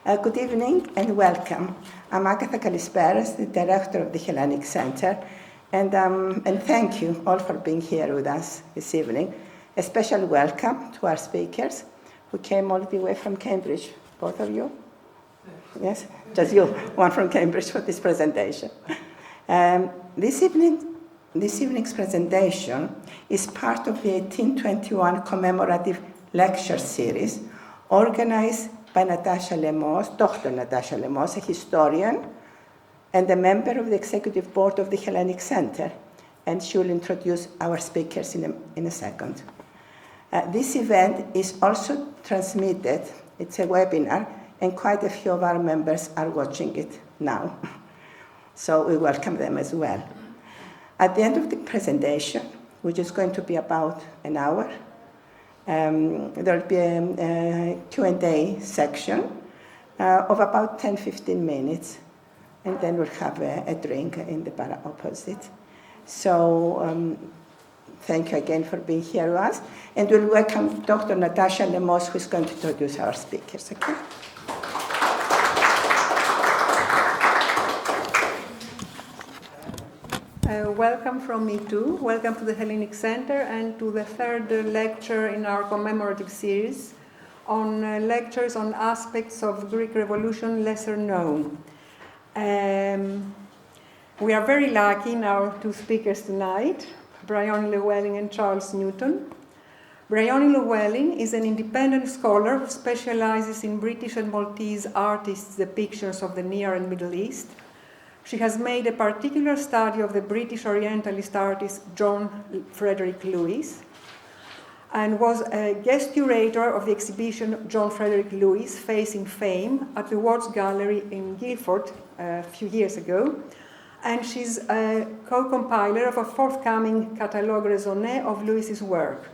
Good evening and welcome. I'm Agatha Kalisperas, the director of the Hellenic Centre, and thank you all for being here with us this evening. A special welcome to our speakers who came all the way from Cambridge. Both of you? Yes? Just you, one from Cambridge for this presentation. This evening's presentation is part of the 1821 commemorative lecture series organized by Natasha Lemos, Dr. Natasha Lemos, a historian and a member of the executive board of the Hellenic Centre, and she will introduce our speakers in a second. This event is also transmitted. It's a webinar, and quite a few of our members are watching it now. So we welcome them as well. At the end of the presentation, which is going to be about an hour, there will be a Q&A section of about 10-15 minutes, and then we'll have a drink in the bar opposite. So thank you again for being here with us, and we'll welcome Dr. Natasha Lemos, who is going to introduce our speakers. Okay? Welcome from me too. Welcome to the Hellenic Centre and to the third lecture in our commemorative series on lectures on aspects of Greek Revolution lesser known. We are very lucky in our two speakers tonight, Briony Llewellyn and Charles Newton. Briony Llewellyn is an independent scholar who specializes in British and Maltese artists' depictions of the Near and Middle East. She has made a particular study of the British Orientalist artist John Frederick Lewis, and was a guest curator of the exhibition John Frederick Lewis, Facing Fame, at the Watts Gallery in Guildford a few years ago. And she's a co-compiler of a forthcoming catalogue raisonné of Lewis's work.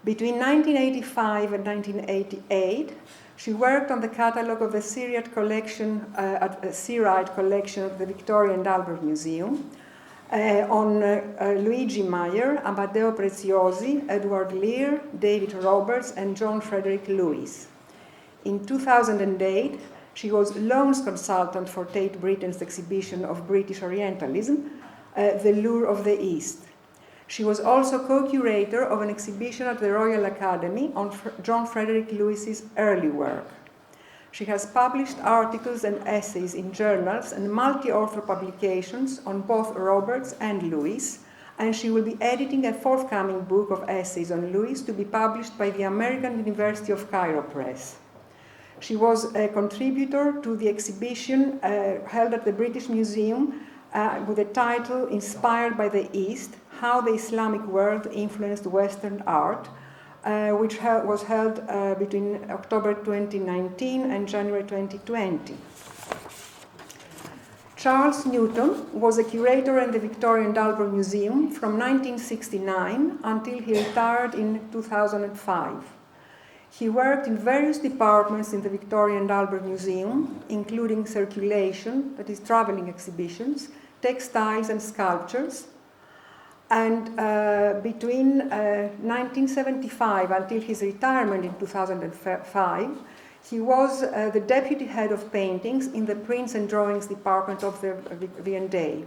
Between 1985 and 1988, she worked on the catalogue of the Syriad collection at the Victoria and Albert Museum, on Luigi Meyer, Amadeo Preziosi, Edward Lear, David Roberts, and John Frederick Lewis. In 2008, she was loans consultant for Tate Britain's exhibition of British Orientalism, The Lure of the East. She was also co-curator of an exhibition at the Royal Academy on John Frederick Lewis's early work. She has published articles and essays in journals and multi-author publications on both Roberts and Lewis, and she will be editing a forthcoming book of essays on Lewis to be published by the American University of Cairo Press. She was a contributor to the exhibition held at the British Museum with the title Inspired by the East, How the Islamic World Influenced Western Art, which was held between October 2019 and January 2020. Charles Newton was a curator in the Victoria and Albert Museum from 1969 until he retired in 2005. He worked in various departments in the Victoria and Albert Museum, including circulation, that is traveling exhibitions, textiles and sculptures. And between 1975 until his retirement in 2005, he was the deputy head of paintings in the prints and drawings department of the V&A.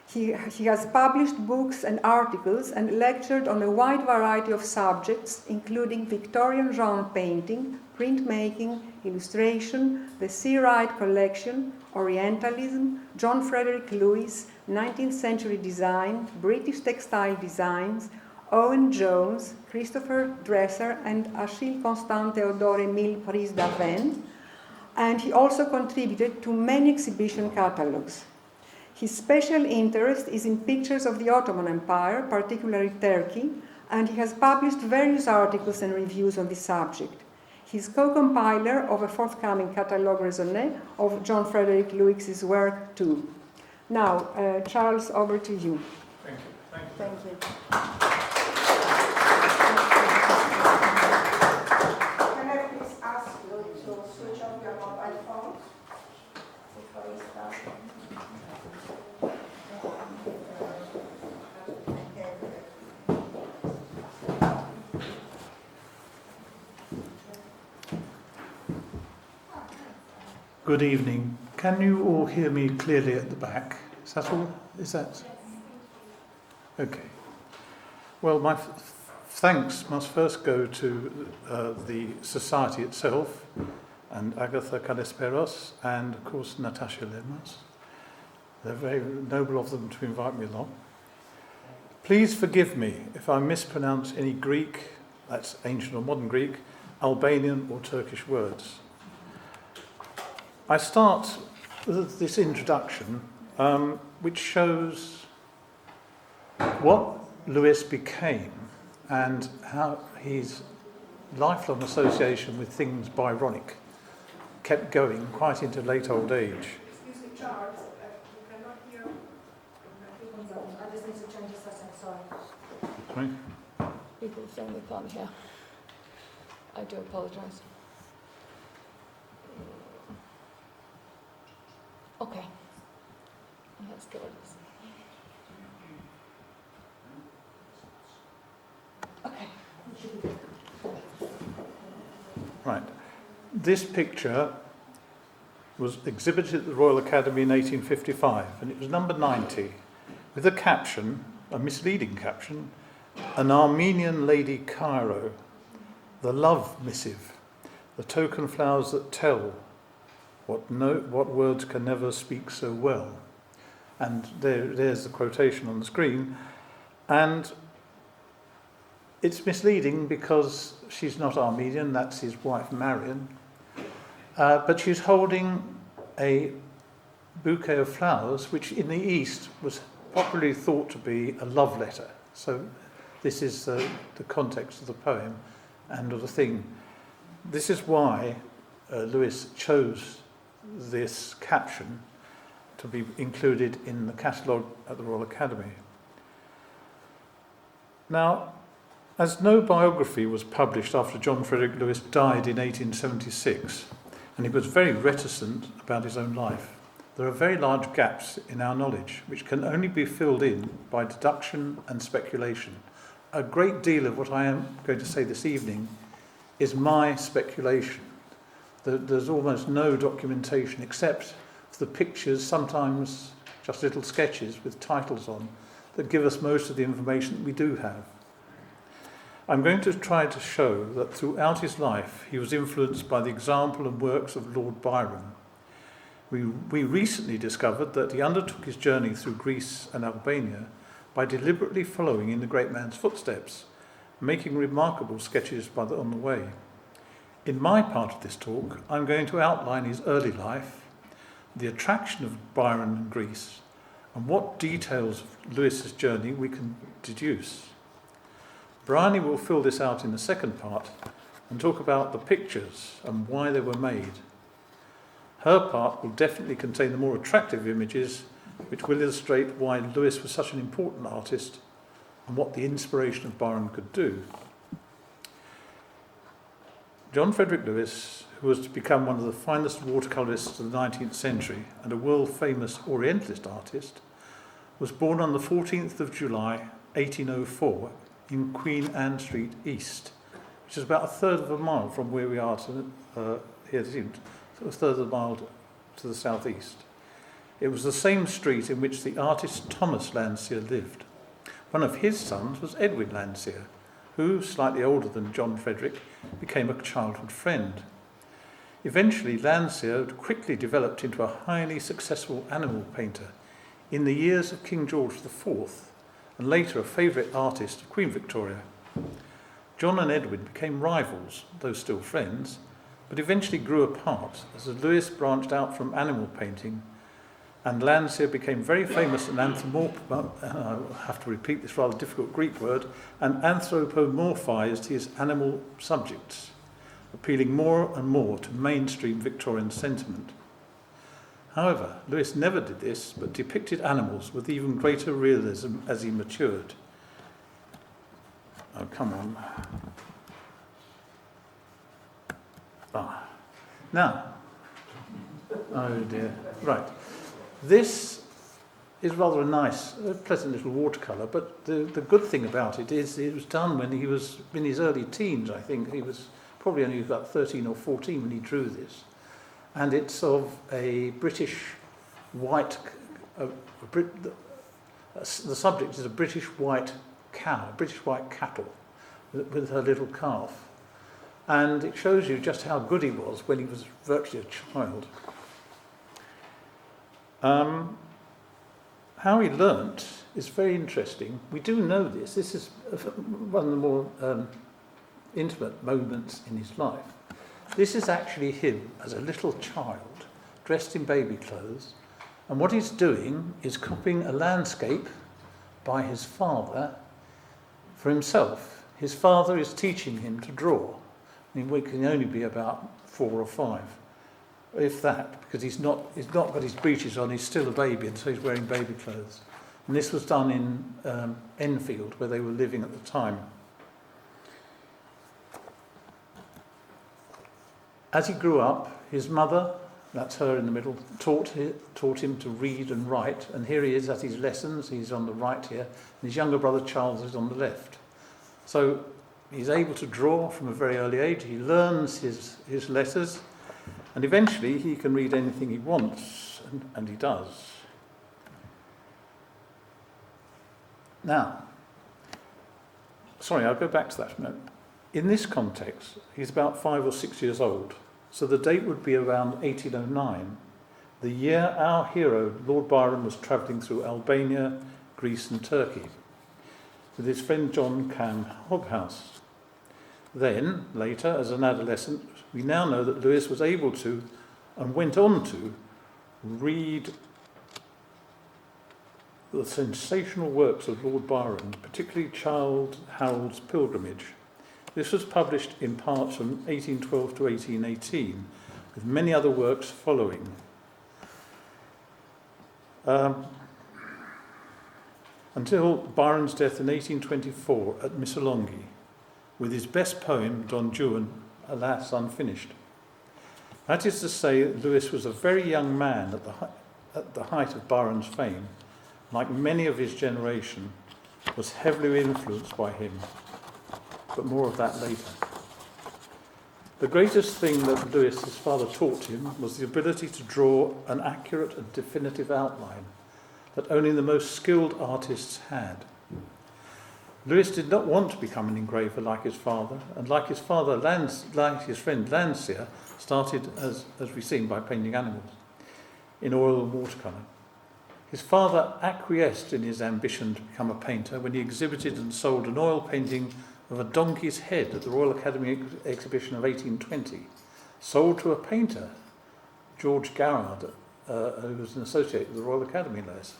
He has published books and articles and lectured on a wide variety of subjects, including Victorian genre painting, printmaking, illustration, the Searite collection, Orientalism, John Frederick Lewis, 19th century design, British textile designs, Owen Jones, Christopher Dresser, and Achille Constant Theodore Emile Prise d'Aven, and he also contributed to many exhibition catalogues. His special interest is in pictures of the Ottoman Empire, particularly Turkey, and he has published various articles and reviews on this subject. He's co-compiler of a forthcoming catalogue raisonné of John Frederick Lewis's work too. Now, Charles, over to you. Thank you. Thank you. Can I please ask you to switch off your mobile phones before we start? Good evening. Can you all hear me clearly at the back? Is that all? Is that? Okay. Well, my thanks must first go to the society itself, and Agatha Kalisperos, and of course Natasha Lemas. They're very noble of them to invite me along. Please forgive me if I mispronounce any Greek, that's ancient or modern Greek, Albanian or Turkish words. I start with this introduction, which shows what Lewis became and how his lifelong association with things Byronic kept going quite into late old age. Excuse me, Charles, you cannot hear. I just need to change the setting, sorry. Sorry? People are saying they can't hear. I do apologise. Okay. Let's get rid of this. Okay. Right. This picture was exhibited at the Royal Academy in 1855, and it was number 90, with a caption, a misleading caption, "An Armenian Lady Cairo, the love missive, the token flowers that tell what words can never speak so well." And there's the quotation on the screen. And it's misleading because she's not Armenian, that's his wife Marion. But she's holding a bouquet of flowers, which in the East was popularly thought to be a love letter. So this is the context of the poem and of the thing. This is why Lewis chose this caption to be included in the catalogue at the Royal Academy. Now, as no biography was published after John Frederick Lewis died in 1876, and he was very reticent about his own life, there are very large gaps in our knowledge, which can only be filled in by deduction and speculation. A great deal of what I am going to say this evening is my speculation. There's almost no documentation except for the pictures, sometimes just little sketches with titles on, that give us most of the information that we do have. I'm going to try to show that throughout his life he was influenced by the example and works of Lord Byron. We recently discovered that he undertook his journey through Greece and Albania by deliberately following in the great man's footsteps, making remarkable sketches on the way. In my part of this talk, I'm going to outline his early life, the attraction of Byron and Greece, and what details of Lewis's journey we can deduce. Briony will fill this out in the second part and talk about the pictures and why they were made. Her part will definitely contain the more attractive images, which will illustrate why Lewis was such an important artist and what the inspiration of Byron could do. John Frederick Lewis, who was to become one of the finest watercolourists of the 19th century and a world-famous Orientalist artist, was born on the 14th of July, 1804, in Queen Anne Street East, which is about a third of a mile from where we are here this evening, so a third of a mile to the southeast. It was the same street in which the artist Thomas Landseer lived. One of his sons was Edwin Landseer, who, slightly older than John Frederick, became a childhood friend. Eventually, Landseer quickly developed into a highly successful animal painter in the years of King George IV, and later a favourite artist of Queen Victoria. John and Edwin became rivals, though still friends, but eventually grew apart as Lewis branched out from animal painting, and Landseer became very famous and I have to repeat this rather difficult Greek word, and anthropomorphized his animal subjects, appealing more and more to mainstream Victorian sentiment. However, Lewis never did this, but depicted animals with even greater realism as he matured. Oh, come on. Now. Oh dear. Right. This is rather a nice, pleasant little watercolour, but the good thing about it is it was done when he was in his early teens, I think. He was probably only about 13 or 14 when he drew this. and it's of a British white. The subject is a British white cow, British white cattle, with her little calf, and it shows you just how good he was when he was virtually a child. How he learnt is very interesting. We do know this. This is one of the more intimate moments in his life. This is actually him as a little child, dressed in baby clothes, and what he's doing is copying a landscape by his father for himself. His father is teaching him to draw. I mean, he can only be about 4 or 5, if that, because he's not got his breeches on, he's still a baby, and so he's wearing baby clothes. And this was done in Enfield, where they were living at the time. As he grew up, his mother, that's her in the middle, taught him to read and write, and here he is at his lessons. He's on the right here, and his younger brother Charles is on the left. So he's able to draw from a very early age. He learns his letters, and eventually he can read anything he wants, and he does. Now, sorry, I'll go back to that a minute. In this context, he's about 5 or 6 years old. So the date would be around 1809, the year our hero, Lord Byron, was travelling through Albania, Greece and Turkey with his friend John Cam Hoghouse. Then, later, as an adolescent, we now know that Lewis was able to, and went on to, read the sensational works of Lord Byron, particularly Childe Harold's Pilgrimage. This was published in parts from 1812 to 1818, with many other works following. Until Byron's death in 1824 at Missolonghi, with his best poem, Don Juan, alas, unfinished. That is to say, Lewis was a very young man at the height of Byron's fame. Like many of his generation, was heavily influenced by him. But more of that later. The greatest thing that Lewis, his father, taught him was the ability to draw an accurate and definitive outline that only the most skilled artists had. Lewis did not want to become an engraver like his father, and like his friend Landseer, started, as we've seen, by painting animals in oil and watercolour. His father acquiesced in his ambition to become a painter when he exhibited and sold an oil painting of a donkey's head at the Royal Academy exhibition of 1820, sold to a painter, George Garrard, who was an associate with the Royal Academy, Lewis.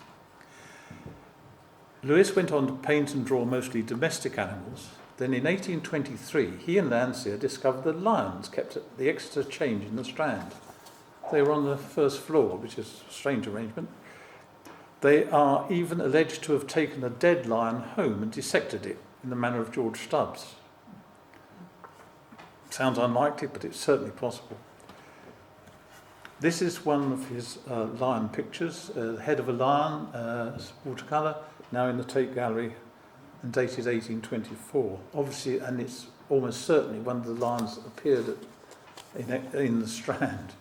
Lewis went on to paint and draw mostly domestic animals. Then in 1823, he and Landseer discovered the lions kept at the Exeter Change in the Strand. They were on the first floor, which is a strange arrangement. They are even alleged to have taken a dead lion home and dissected it in the manner of George Stubbs. Sounds unlikely, but it's certainly possible. This is one of his lion pictures, the head of a lion, watercolour, now in the Tate Gallery and dated 1824. Obviously, and it's almost certainly one of the lions that appeared in the Strand.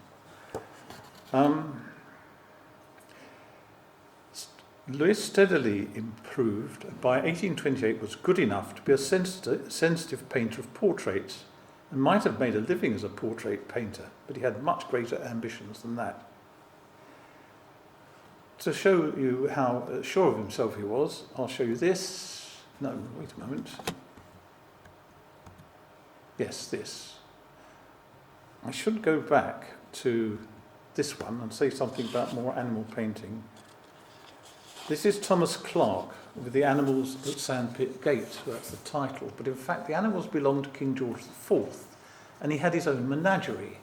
Lewis steadily improved. By 1828 was good enough to be a sensitive painter of portraits and might have made a living as a portrait painter, but he had much greater ambitions than that. To show you how sure of himself he was, I'll show you this. No, wait a moment. Yes, this. I should go back to this one and say something about more animal painting. This is Thomas Clarke with the animals at Sandpit Gate. That's the title. But in fact, the animals belonged to King George IV, and he had his own menagerie.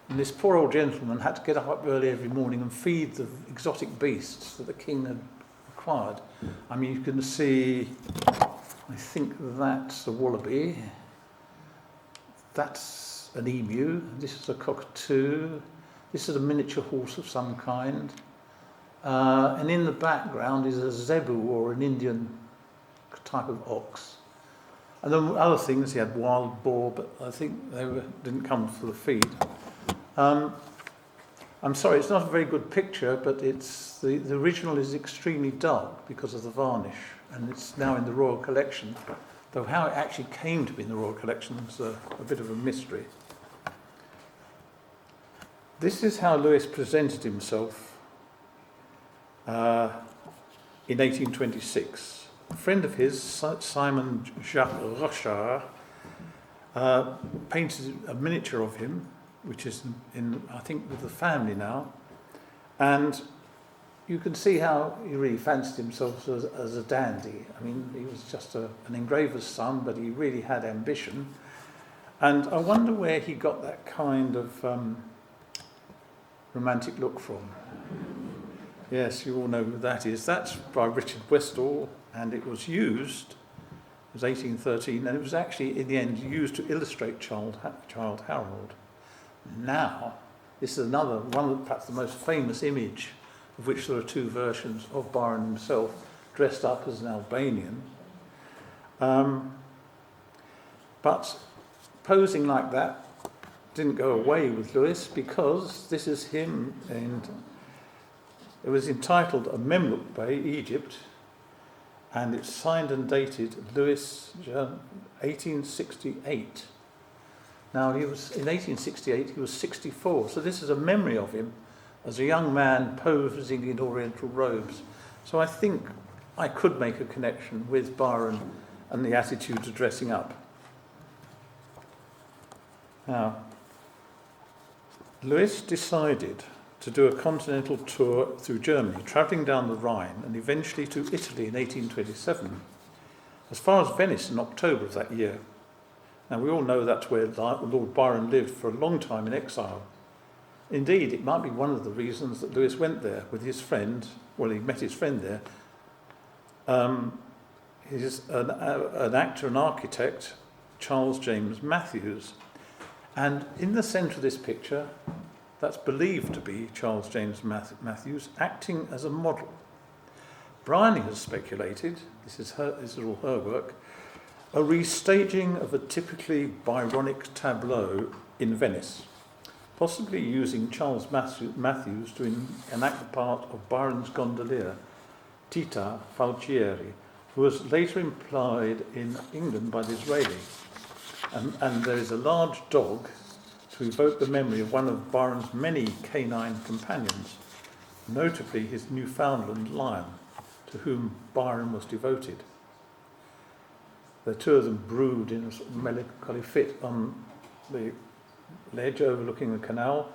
And this poor old gentleman had to get up early every morning and feed the exotic beasts that the king had acquired. I mean, you can see, I think that's a wallaby. That's an emu. This is a cockatoo. This is a miniature horse of some kind. And in the background is a zebu, or an Indian type of ox. And then other things, he had wild boar, but I think they didn't come for the feed. I'm sorry, it's not a very good picture, but it's the original is extremely dark because of the varnish, and it's now in the Royal Collection, though how it actually came to be in the Royal Collection is a bit of a mystery. This is how Lewis presented himself in 1826. A friend of his, Simon Jacques Rochard, painted a miniature of him, which is in, I think, with the family now. And you can see how he really fancied himself as a dandy. I mean, he was just an engraver's son, but he really had ambition. And I wonder where he got that kind of romantic look from. Yes, you all know who that is. That's by Richard Westall, and it was used, it was 1813, and it was actually, in the end, used to illustrate Childe Harold. Now, this is another one of perhaps the most famous image, of which there are two versions of Byron himself dressed up as an Albanian. But posing like that didn't go away with Lewis, because this is him, and it was entitled A Memluk Bey, Egypt, and it's signed and dated Lewis, 1868. Now, he was in 1868, he was 64, so this is a memory of him as a young man posing in Oriental robes. So I think I could make a connection with Byron and the attitude to dressing up. Now, Lewis decided to do a continental tour through Germany, travelling down the Rhine and eventually to Italy in 1827, as far as Venice in October of that year. Now, we all know that's where Lord Byron lived for a long time in exile. Indeed, it might be one of the reasons that Lewis went there with his friend. Well, he met his friend there. He's an actor and architect, Charles James Matthews. And in the centre of this picture, that's believed to be Charles James Matthews acting as a model. Briony has speculated, this is all her work, a restaging of a typically Byronic tableau in Venice, possibly using Charles Matthews to enact the part of Byron's gondolier, Tita Falcieri, who was later employed in England by the Israeli. And there is a large dog to evoke the memory of one of Byron's many canine companions, notably his Newfoundland lion, to whom Byron was devoted. The two of them brewed in a sort of melancholy fit on the ledge overlooking the canal.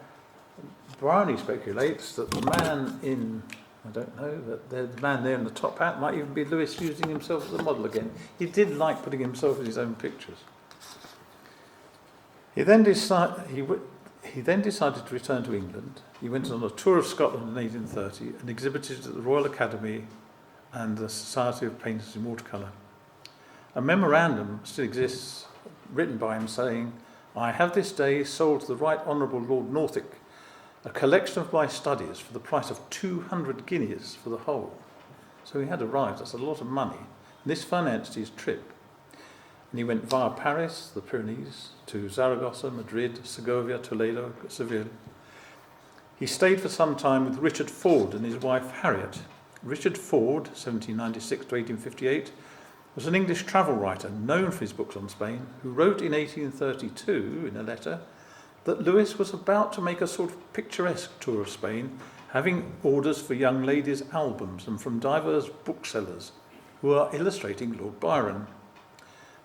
Briony speculates that the man in, I don't know, that the man there in the top hat might even be Lewis using himself as a model again. He did like putting himself in his own pictures. He then decided to return to England. He went on a tour of Scotland in 1830 and exhibited at the Royal Academy and the Society of Painters in Watercolour. A memorandum still exists, written by him, saying, "I have this day sold to the Right Honourable Lord Northwick a collection of my studies for the price of 200 guineas for the whole." So he had arrived, that's a lot of money. And this financed his trip. And he went via Paris, the Pyrenees, to Saragosa, Madrid, Segovia, Toledo, Seville. He stayed for some time with Richard Ford and his wife Harriet. Richard Ford, 1796 to 1858, was an English travel writer known for his books on Spain, who wrote in 1832 in a letter that Lewis was about to make a sort of picturesque tour of Spain, having orders for young ladies' albums and from divers booksellers who are illustrating Lord Byron.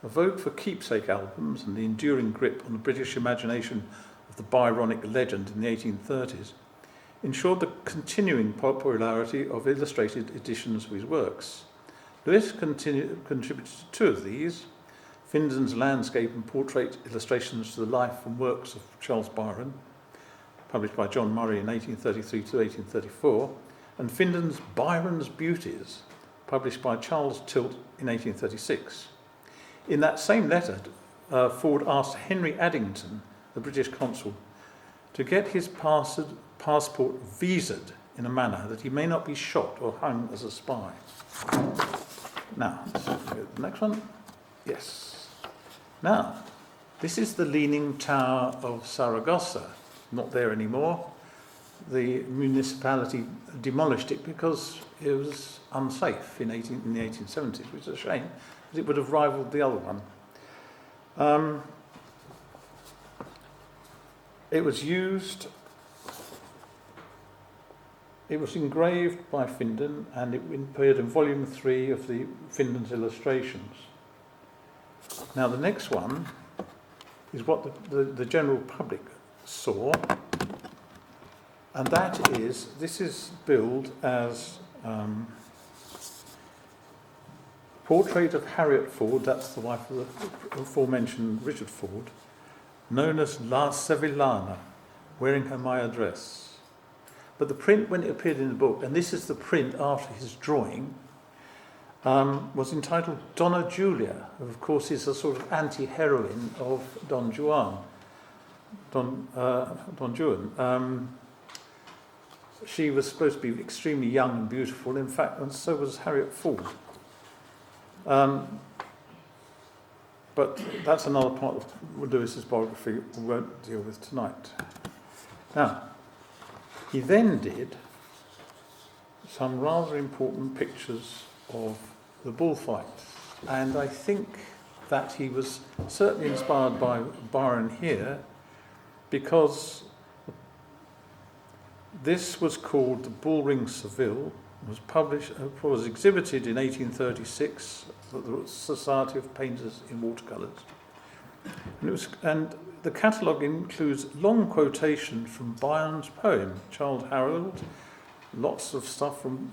A vogue for keepsake albums and the enduring grip on the British imagination of the Byronic legend in the 1830s ensured the continuing popularity of illustrated editions of his works. Lewis contributed to two of these, Finden's landscape and portrait illustrations to the life and works of Charles Byron, published by John Murray in 1833 to 1834, and Finden's Byron's Beauties, published by Charles Tilt in 1836. In that same letter, Ford asked Henry Addington, the British consul, to get his passport visaed in a manner that he may not be shot or hung as a spy. Now, the next one. Yes. Now, this is the Leaning Tower of Saragossa. Not there anymore. the municipality demolished it because it was unsafe in the 1870s, which is a shame, because it would have rivaled the other one. It was used, it was engraved by Findon, and it appeared in volume 3 of the Findon's illustrations. Now the next one is what the general public saw, and that is, this is billed as portrait of Harriet Ford, that's the wife of the aforementioned Richard Ford, known as La Sevillana, wearing her Maya dress. But the print, when it appeared in the book, and this is the print after his drawing, was entitled Donna Julia, who of course is a sort of anti-heroine of Don Juan. Don Juan. She was supposed to be extremely young and beautiful, in fact, and so was Harriet Ford. But that's another part of Lewis's biography we won't deal with tonight. Now, he then did some rather important pictures of the bullfights, and I think that he was certainly inspired by Byron here, because this was called the Bull Ring Seville, was exhibited in 1836 at the Society of Painters in Watercolours, and the catalogue includes long quotations from Byron's poem Childe Harold, lots of stuff from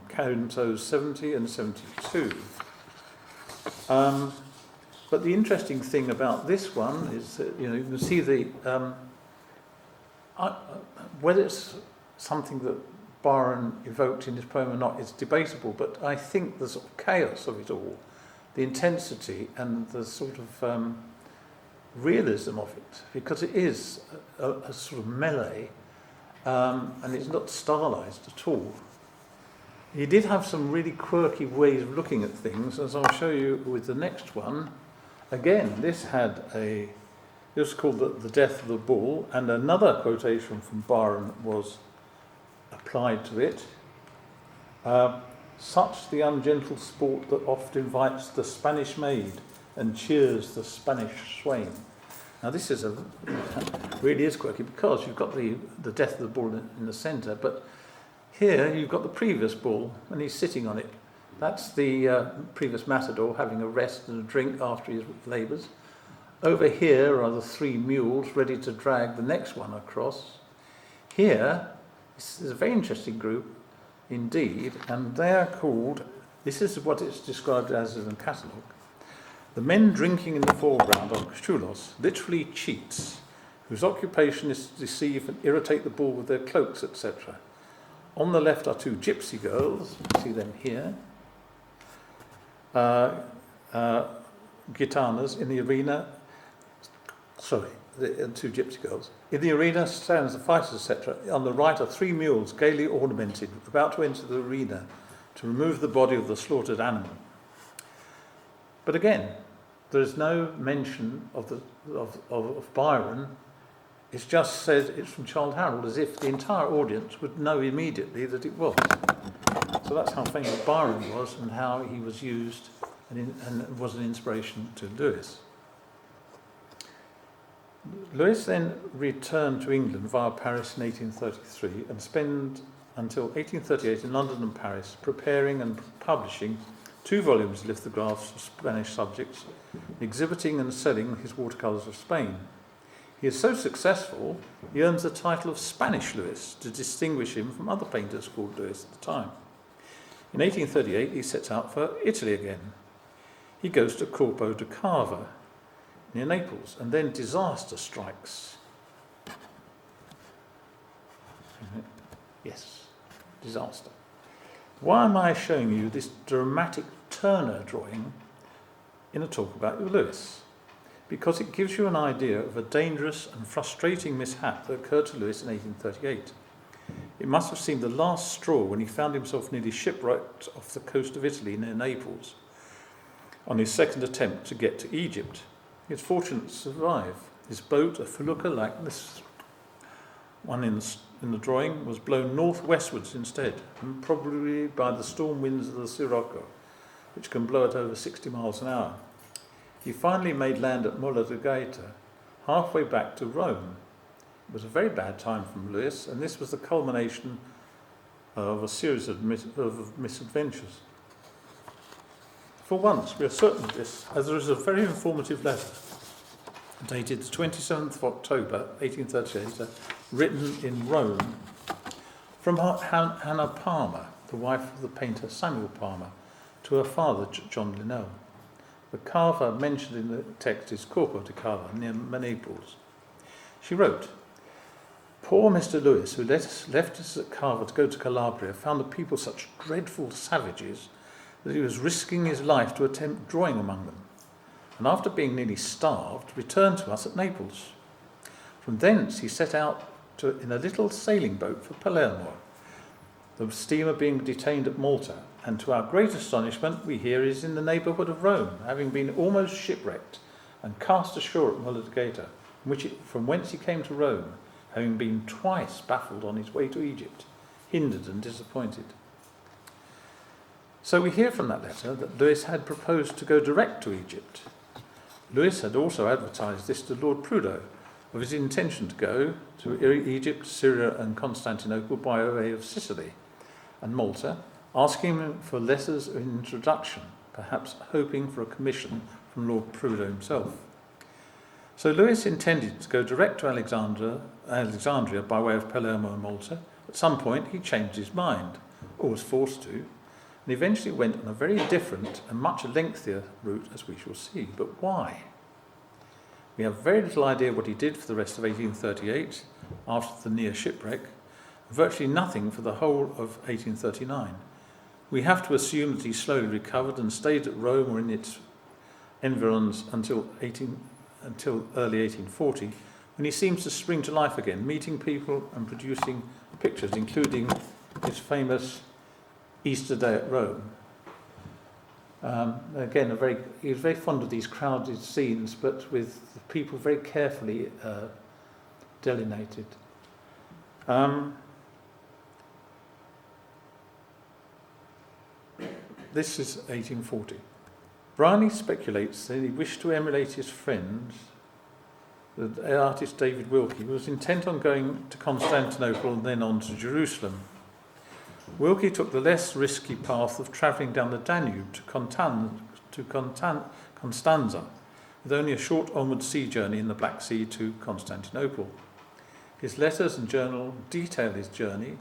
cantos 70 and 72. But the interesting thing about this one is that, you can see the whether it's something that Byron evoked in his poem or not is debatable, but I think the sort of chaos of it all, the intensity and the sort of realism of it, because it is a sort of melee, and it's not stylized at all. He did have some really quirky ways of looking at things, as I'll show you with the next one. Again, this was called the Death of the Bull, and another quotation from Byron was applied to it. Such the ungentle sport that oft invites the Spanish maid and cheers the Spanish swain. Now this is really is quirky, because you've got the Death of the Bull in the centre, but here you've got the previous bull and he's sitting on it. That's the previous matador having a rest and a drink after his labours. Over here are the 3 mules ready to drag the next one across. Here, this is a very interesting group indeed, and they are called, this is what it's described as in the catalogue, the men drinking in the foreground are chulos, literally cheats, whose occupation is to deceive and irritate the bull with their cloaks, etc. On the left are 2 gypsy girls, see them here, gitanas in the arena. The 2 gypsy girls. In the arena stands the fighters, etc. On the right are 3 mules, gaily ornamented, about to enter the arena to remove the body of the slaughtered animal. But again, there is no mention of Byron. It's just said it's from Childe Harold, as if the entire audience would know immediately that it was. So that's how famous Byron was, and how he was used and was an inspiration to Lewis. Lewis then returned to England via Paris in 1833 and spent until 1838 in London and Paris preparing and publishing 2 volumes of lithographs of Spanish subjects, exhibiting and selling his watercolours of Spain. He is so successful, he earns the title of Spanish Lewis to distinguish him from other painters called Lewis at the time. In 1838 he sets out for Italy again. He goes to Corpo de Cava near Naples, and then disaster strikes. Yes, disaster. Why am I showing you this dramatic Turner drawing in a talk about Lewis? Because it gives you an idea of a dangerous and frustrating mishap that occurred to Lewis in 1838. It must have seemed the last straw when he found himself nearly shipwrecked off the coast of Italy near Naples on his second attempt to get to Egypt. He was fortunate to survive. His boat, a felucca like this one in the drawing, was blown northwestwards instead, and probably by the storm winds of the Sirocco, which can blow at over 60 miles an hour. He finally made land at Mola de Gaeta, halfway back to Rome. It was a very bad time from Lewis, and this was the culmination of a series of misadventures. For once, we are certain of this, as there is a very informative letter, dated the 27th of October, 1838, written in Rome, from Hannah Palmer, the wife of the painter Samuel Palmer, to her father, John Linnell. The Carver mentioned in the text is Corpo de Carver, near Naples. She wrote, "Poor Mr. Lewis, who left us at Carver to go to Calabria, found the people such dreadful savages that he was risking his life to attempt drawing among them, and after being nearly starved, returned to us at Naples. From thence he set out in a little sailing boat for Palermo, the steamer being detained at Malta, and to our great astonishment we hear he is in the neighbourhood of Rome, having been almost shipwrecked and cast ashore at Mola de Gaeta, from whence he came to Rome, having been twice baffled on his way to Egypt, hindered and disappointed." So we hear from that letter that Lewis had proposed to go direct to Egypt. Lewis had also advertised this to Lord Prudo, of his intention to go to Egypt, Syria and Constantinople by way of Sicily and Malta, asking him for letters of introduction, perhaps hoping for a commission from Lord Prudo himself. So Lewis intended to go direct to Alexandria by way of Palermo and Malta. At some point he changed his mind, or was forced to, and eventually went on a very different and much lengthier route, as we shall see. But why? We have very little idea what he did for the rest of 1838, after the near shipwreck, virtually nothing for the whole of 1839. We have to assume that he slowly recovered and stayed at Rome or in its environs until early 1840, when he seems to spring to life again, meeting people and producing pictures, including his famous Easter Day at Rome. Again, he was very fond of these crowded scenes, but with the people very carefully delineated. This is 1840. Briony speculates that he wished to emulate his friend, the artist David Wilkie, who was intent on going to Constantinople and then on to Jerusalem. Wilkie took the less risky path of travelling down the Danube to Constanza, with only a short onward sea journey in the Black Sea to Constantinople. His letters and journal detail his journey,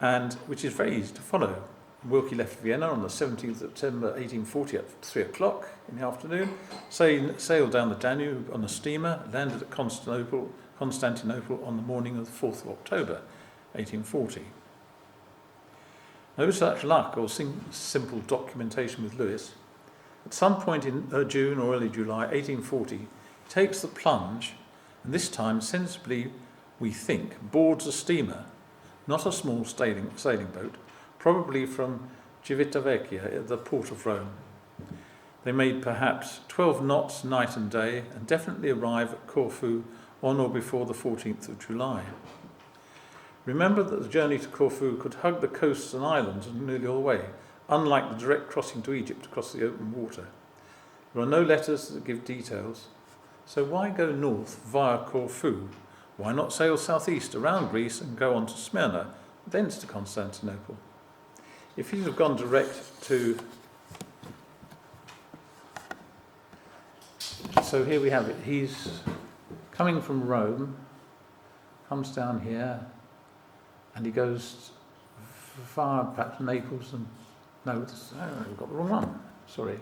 and which is very easy to follow. Wilkie left Vienna on the 17th of September 1840 at 3 o'clock in the afternoon, sailed down the Danube on a steamer, landed at Constantinople on the morning of the 4th of October 1840. No such luck or simple documentation with Lewis. At some point in June or early July 1840, he takes the plunge, and this time sensibly, we think, boards a steamer, not a small sailing boat, probably from Civitavecchia, the port of Rome. They made perhaps 12 knots night and day, and definitely arrive at Corfu on or before the 14th of July. Remember that the journey to Corfu could hug the coasts and islands and nearly all the way, unlike the direct crossing to Egypt across the open water. There are no letters that give details, so why go north via Corfu? Why not sail southeast around Greece and go on to Smyrna, thence to Constantinople? If he'd have gone direct to... So here we have it. He's coming from Rome, comes down here, and he goes far, perhaps Naples, and no, we've got the wrong one. Sorry.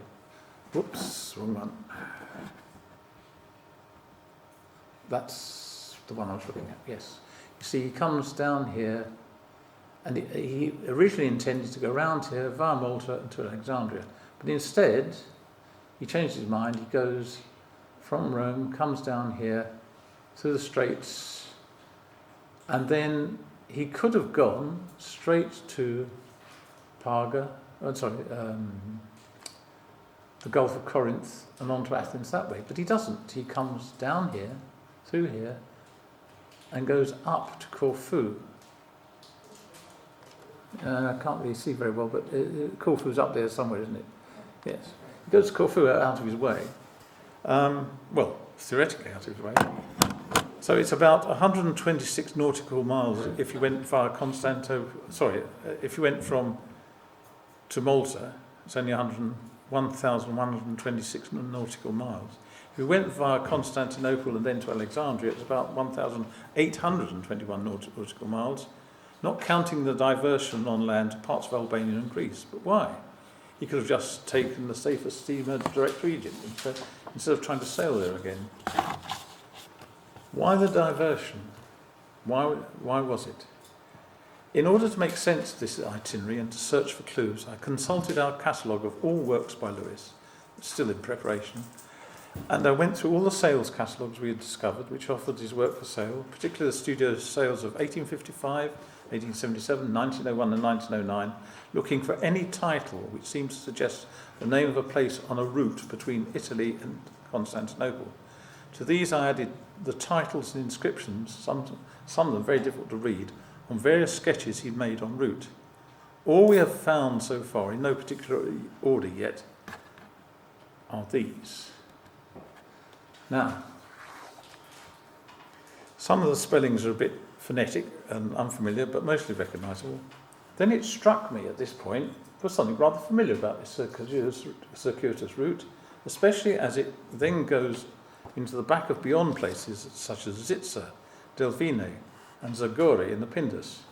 Whoops, wrong one. That's the one I was looking at, yes. You see, he comes down here, and he originally intended to go around here via Malta to Alexandria. But instead, he changed his mind. He goes from Rome, comes down here, through the Straits, and then he could have gone straight to the Gulf of Corinth and on to Athens that way. But he doesn't. He comes down here, through here, and goes up to Corfu. I can't really see very well, but Corfu's up there somewhere, isn't it? Yes. He goes to Corfu out of his way. Well, theoretically out of his way. So it's about 126 nautical miles if you went via if you went to Malta, it's only 1,126 nautical miles. If you went via Constantinople and then to Alexandria, it's about 1,821 nautical miles, not counting the diversion on land to parts of Albania and Greece. But why? He could have just taken the safest steamer direct to Egypt instead of trying to sail there again. Why the diversion? Why was it? In order to make sense of this itinerary and to search for clues, I consulted our catalogue of all works by Lewis, still in preparation, and I went through all the sales catalogues we had discovered, which offered his work for sale, particularly the studio sales of 1855, 1877, 1901 and 1909, looking for any title which seemed to suggest the name of a place on a route between Italy and Constantinople. To these I added the titles and inscriptions, some of them very difficult to read, on various sketches he'd made en route. All we have found so far, in no particular order yet, are these. Now, some of the spellings are a bit phonetic and unfamiliar, but mostly recognisable. Then it struck me at this point there was something rather familiar about this circuitous route, especially as it then goes into the back of beyond places such as Zitza, Delvine and Zagori in the Pindus.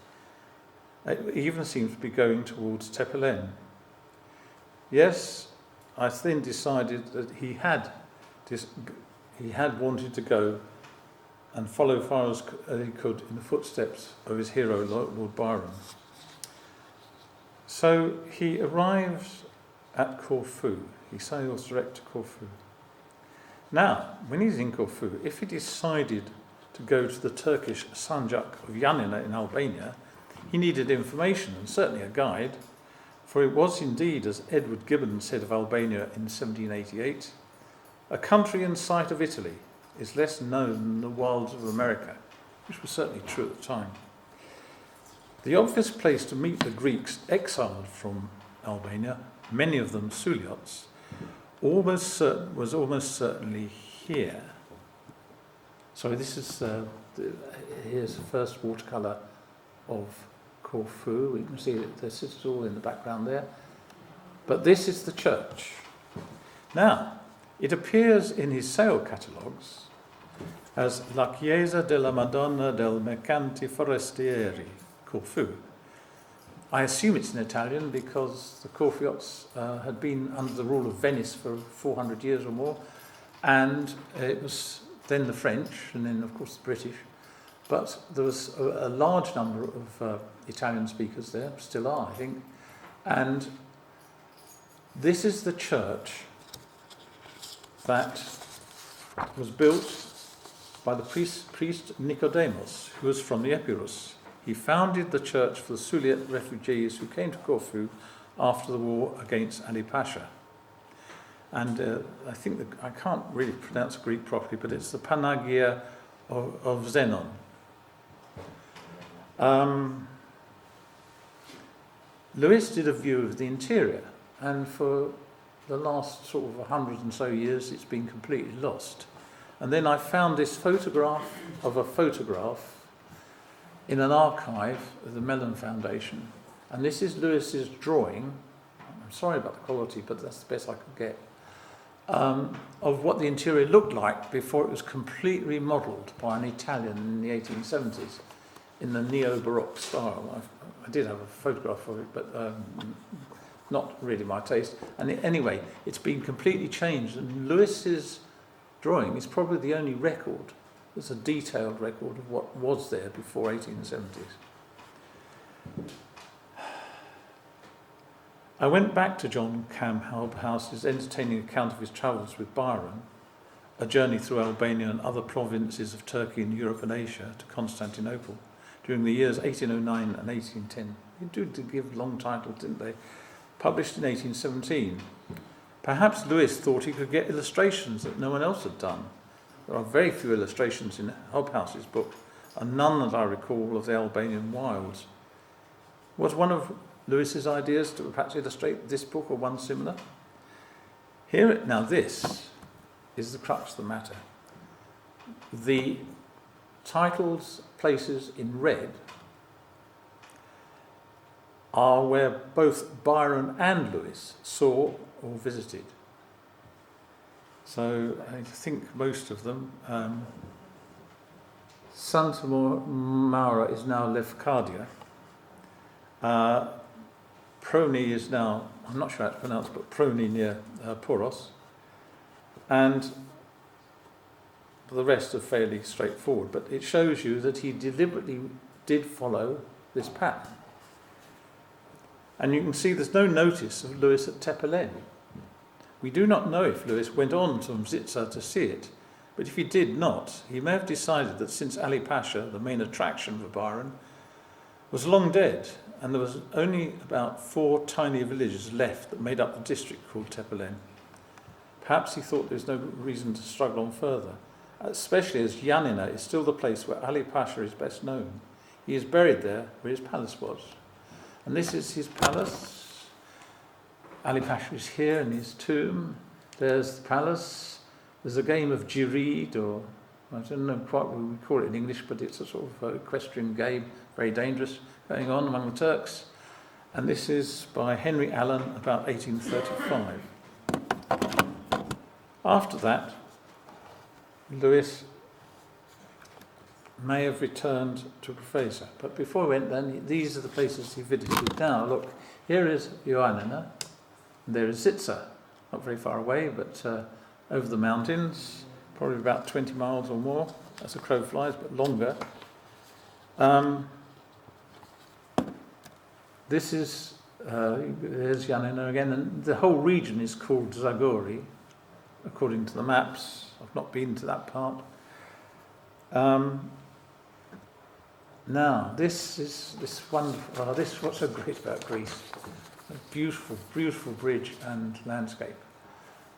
It even seems to be going towards Tepelen. Yes, I then decided that he had wanted to go and follow far as he could in the footsteps of his hero, Lord Byron. So he arrives at Corfu. He sails direct to Corfu. Now, when he's in Corfu, if he decided to go to the Turkish Sanjak of Yanina in Albania, he needed information and certainly a guide, for it was indeed, as Edward Gibbon said of Albania in 1788, a country and site of Italy is less known than the wilds of America, which was certainly true at the time. The obvious place to meet the Greeks exiled from Albania, many of them Suliots, was almost certainly here. So this is here's the first watercolour of Corfu. We can see the citadel in the background there. But this is the church. Now, it appears in his sale catalogues as La Chiesa della Madonna del Mercanti Forestieri, Corfu. I assume it's in Italian because the Corfiots had been under the rule of Venice for 400 years or more, and it was then the French, and then of course the British, but there was a large number of Italian speakers there, still are I think, and this is the church that was built by the priest Nicodemus, who was from the Epirus. He founded the church for the Suliot refugees who came to Corfu after the war against Ali Pasha. And I think I can't really pronounce Greek properly, but it's the Panagia of Zenon. Lewis did a view of the interior, and for the last sort of 100 and so years it's been completely lost. And then I found this photograph of a photograph in an archive of the Mellon Foundation, and this is Lewis's drawing. I'm sorry about the quality, but that's the best I could get, of what the interior looked like before it was completely remodelled by an Italian in the 1870s in the neo-Baroque style. I did have a photograph of it, but not really my taste. And anyway, it's been completely changed, and Lewis's drawing is probably the only record that's a detailed record of what was there before 1870s. I went back to John Camhouse's entertaining account of his travels with Byron, a journey through Albania and other provinces of Turkey and Europe and Asia to Constantinople during the years 1809 and 1810. They did give long titles, didn't they? Published in 1817. Perhaps Lewis thought he could get illustrations that no one else had done. There are very few illustrations in Hobhouse's book, and none that I recall of the Albanian wilds. Was one of Lewis's ideas to perhaps illustrate this book or one similar? Now this is the crux of the matter. The titles, places in red, are where both Byron and Lewis saw or visited. So I think most of them. Santa Maura is now Lefkadia. Prony is now, I'm not sure how it's pronounced, but Prony near Poros. And the rest are fairly straightforward. But it shows you that he deliberately did follow this pattern. And you can see there's no notice of Lewis at Tepelen. We do not know if Lewis went on to Mzitsa to see it, but if he did not, he may have decided that since Ali Pasha, the main attraction for Byron, was long dead, and there was only about 4 tiny villages left that made up the district called Tepelen, perhaps he thought there was no reason to struggle on further, especially as Yanina is still the place where Ali Pasha is best known. He is buried there where his palace was. And this is his palace. Ali Pasha is here in his tomb. There's the palace. There's a game of Girid, or I don't know quite what we call it in English, but it's a sort of equestrian game, very dangerous, going on among the Turks. And this is by Henry Allen, about 1835. After that, Lewis may have returned to Professor. But before he went then, these are the places he visited. Now, look, here is Ioannina, and there is Zitza, not very far away, but over the mountains, probably about 20 miles or more, as the crow flies, but longer. This is, there's Ioannina again, and the whole region is called Zagori, according to the maps. I've not been to that part. Now, this is this wonderful. This is what's so great about Greece: a beautiful, beautiful bridge and landscape.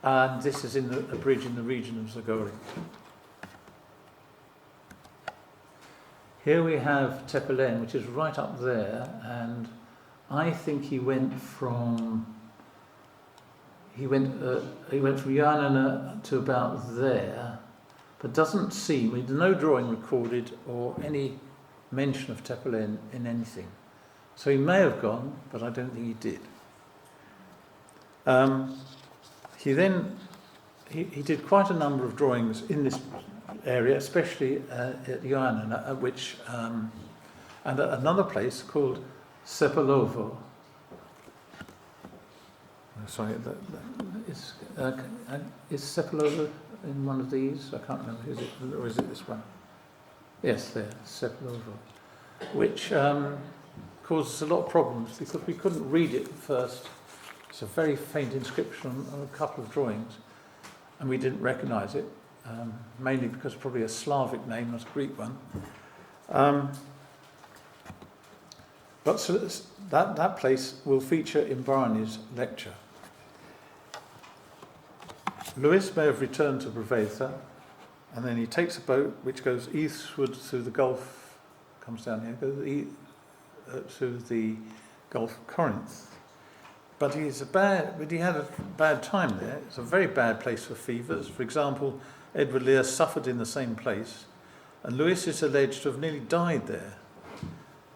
And this is a bridge in the region of Zagori. Here we have Tepelen, which is right up there, and I think he went from Ioannina to about there, but doesn't seem, there's no drawing recorded or any mention of Tepelen in anything. So he may have gone, but I don't think he did. He did quite a number of drawings in this area, especially at Ioannina, which and at another place called Sepelovo. Sorry, is Sepelovo in one of these? I can't remember. Is it, or is it this one? Yes, there, Sepelovo, which causes a lot of problems because we couldn't read it at first. It's a very faint inscription on a couple of drawings, and we didn't recognise it, mainly because it's probably a Slavic name, not a Greek one. But so that place will feature in Briony's lecture. Lewis may have returned to Brevesa, and then he takes a boat which goes eastward through the Gulf, comes down here, goes through the Gulf of Corinth. But he had a bad time there. It's a very bad place for fevers. For example, Edward Lear suffered in the same place, and Lewis is alleged to have nearly died there.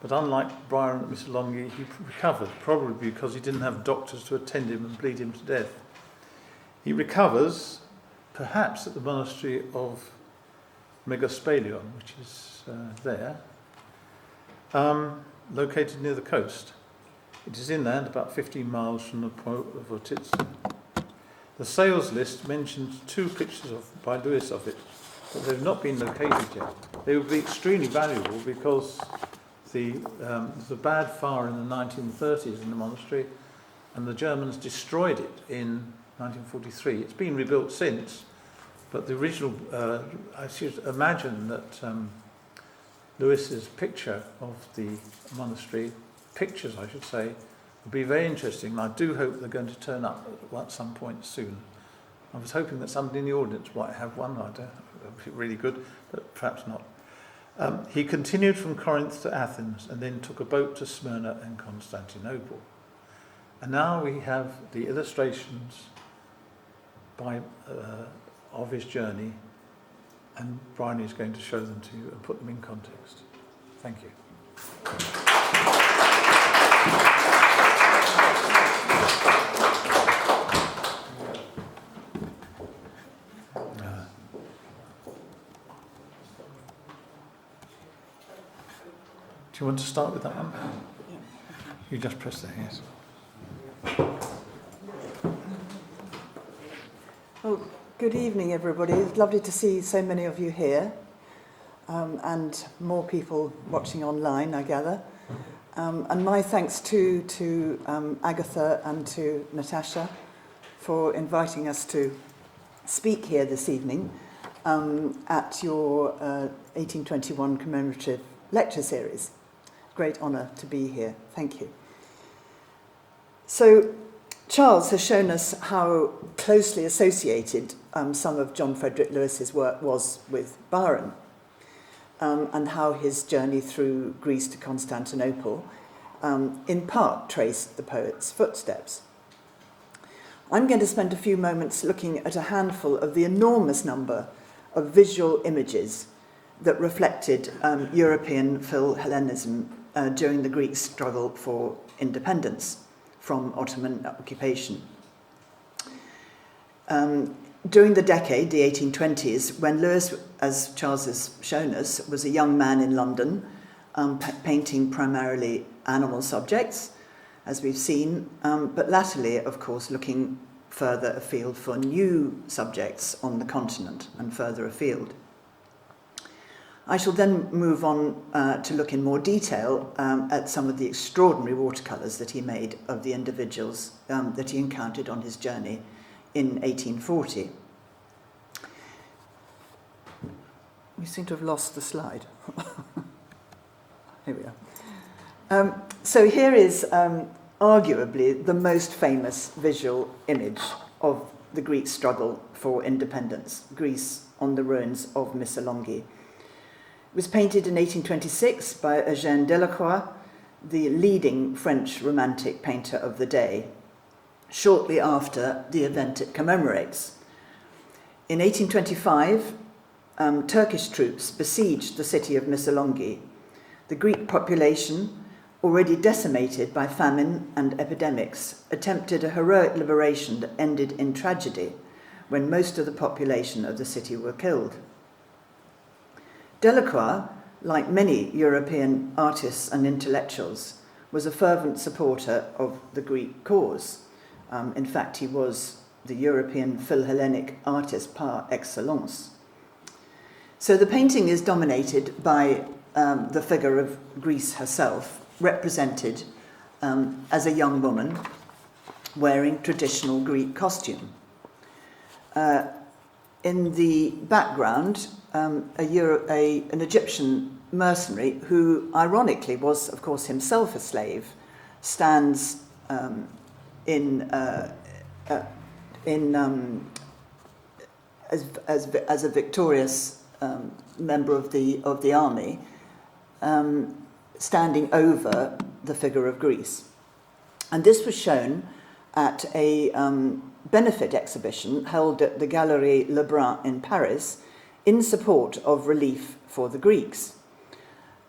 But unlike Byron at Missolonghi, he recovered, probably because he didn't have doctors to attend him and bleed him to death. He recovers, perhaps at the monastery of Megaspalion, which is there, located near the coast. It is inland, about 15 miles from the port of Otitsa. The sales list mentions 2 pictures by Lewis of it, but they've not been located yet. They would be extremely valuable because the bad fire in the 1930s in the monastery, and the Germans destroyed it in 1943. It's been rebuilt since, but the original, I should imagine that Lewis's picture of the monastery, pictures I should say, will be very interesting, and I do hope they're going to turn up at some point soon. I was hoping that somebody in the audience might have one. I don't know, it would be really good, but perhaps not. He continued from Corinth to Athens and then took a boat to Smyrna and Constantinople. And now we have the illustrations of his journey, and Briony is going to show them to you and put them in context. Thank you. Do you want to start with that one? You just press there, yes. Well, good evening, everybody. It's lovely to see so many of you here, and more people watching online, I gather. And my thanks to Agatha and to Natasha for inviting us to speak here this evening at your 1821 commemorative lecture series. Great honour to be here. Thank you. So, Charles has shown us how closely associated some of John Frederick Lewis's work was with Byron, and how his journey through Greece to Constantinople in part traced the poet's footsteps. I'm going to spend a few moments looking at a handful of the enormous number of visual images that reflected European Philhellenism during the Greek struggle for independence from Ottoman occupation. During the decade, the 1820s, when Lewis, as Charles has shown us, was a young man in London, painting primarily animal subjects, as we've seen, but latterly, of course, looking further afield for new subjects on the continent and further afield. I shall then move on to look in more detail at some of the extraordinary watercolours that he made of the individuals that he encountered on his journey in 1840. We seem to have lost the slide. Here we are. So here is arguably the most famous visual image of the Greek struggle for independence, Greece on the ruins of Missolonghi. It was painted in 1826 by Eugène Delacroix, the leading French romantic painter of the day, shortly after the event it commemorates. In 1825, Turkish troops besieged the city of Missolonghi. The Greek population, already decimated by famine and epidemics, attempted a heroic liberation that ended in tragedy when most of the population of the city were killed. Delacroix, like many European artists and intellectuals, was a fervent supporter of the Greek cause. In fact, he was the European Philhellenic artist par excellence. So the painting is dominated by the figure of Greece herself, represented as a young woman wearing traditional Greek costume. In the background, an Egyptian mercenary who, ironically, was, of course, himself a slave, stands as a victorious member of the army, standing over the figure of Greece. And this was shown at a benefit exhibition held at the Galerie Lebrun in Paris in support of relief for the Greeks.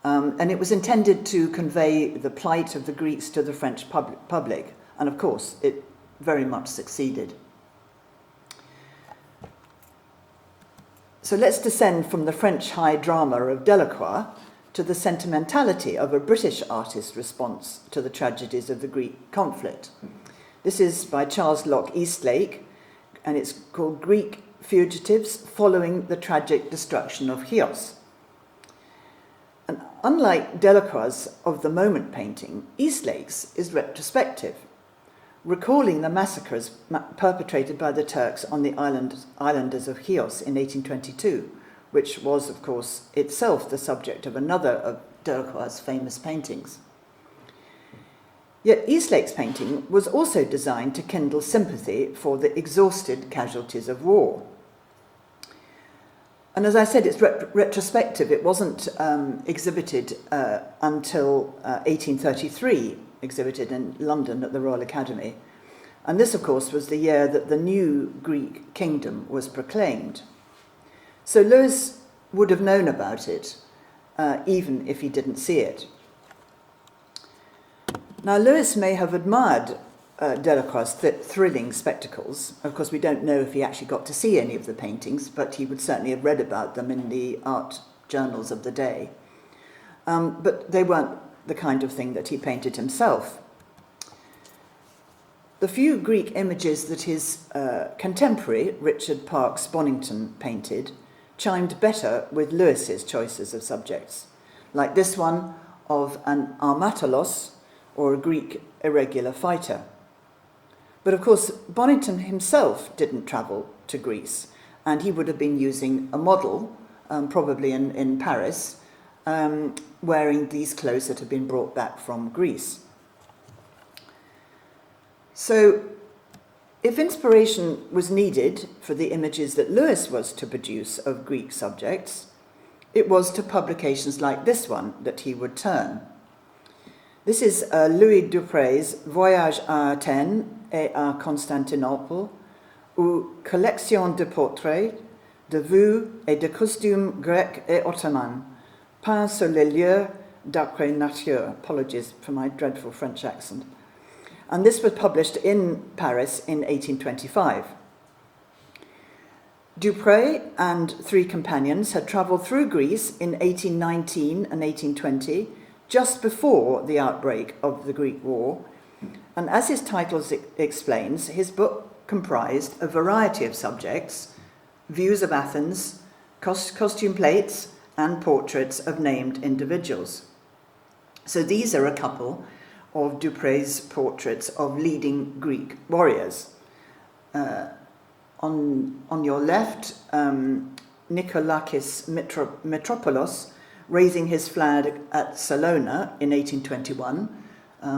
And it was intended to convey the plight of the Greeks to the French public, and of course it very much succeeded. So let's descend from the French high drama of Delacroix to the sentimentality of a British artist's response to the tragedies of the Greek conflict. This is by Charles Locke Eastlake, and it's called Greek Fugitives Following the Tragic Destruction of Chios. And unlike Delacroix's of the moment painting, Eastlake's is retrospective, recalling the massacres perpetrated by the Turks on the islanders of Chios in 1822, which was, of course, itself the subject of another of Delacroix's famous paintings. Yet Eastlake's painting was also designed to kindle sympathy for the exhausted casualties of war. And as I said, it's retrospective. It wasn't exhibited until 1833, exhibited in London at the Royal Academy. And this, of course, was the year that the new Greek kingdom was proclaimed. So Lewis would have known about it, even if he didn't see it. Now, Lewis may have admired Delacroix's thrilling spectacles. Of course, we don't know if he actually got to see any of the paintings, but he would certainly have read about them in the art journals of the day. But they weren't the kind of thing that he painted himself. The few Greek images that his contemporary, Richard Parkes Bonington, painted chimed better with Lewis's choices of subjects, like this one of an armatalos, or a Greek irregular fighter. But of course, Bonington himself didn't travel to Greece, and he would have been using a model, probably in Paris, wearing these clothes that had been brought back from Greece. So, if inspiration was needed for the images that Lewis was to produce of Greek subjects, it was to publications like this one that he would turn. This is Louis Dupray's Voyage à Athènes et à Constantinople, ou Collection de portraits, de vues et de costumes grecs et ottomans, peints sur les lieux d'après nature. Apologies for my dreadful French accent. And this was published in Paris in 1825. Dupray and three companions had travelled through Greece in 1819 and 1820, just before the outbreak of the Greek War. And as his title explains, his book comprised a variety of subjects: views of Athens, costume plates, and portraits of named individuals. So these are a couple of Dupray's portraits of leading Greek warriors. On your left, Nikolakis Metropoulos raising his flag at Salona in 1821,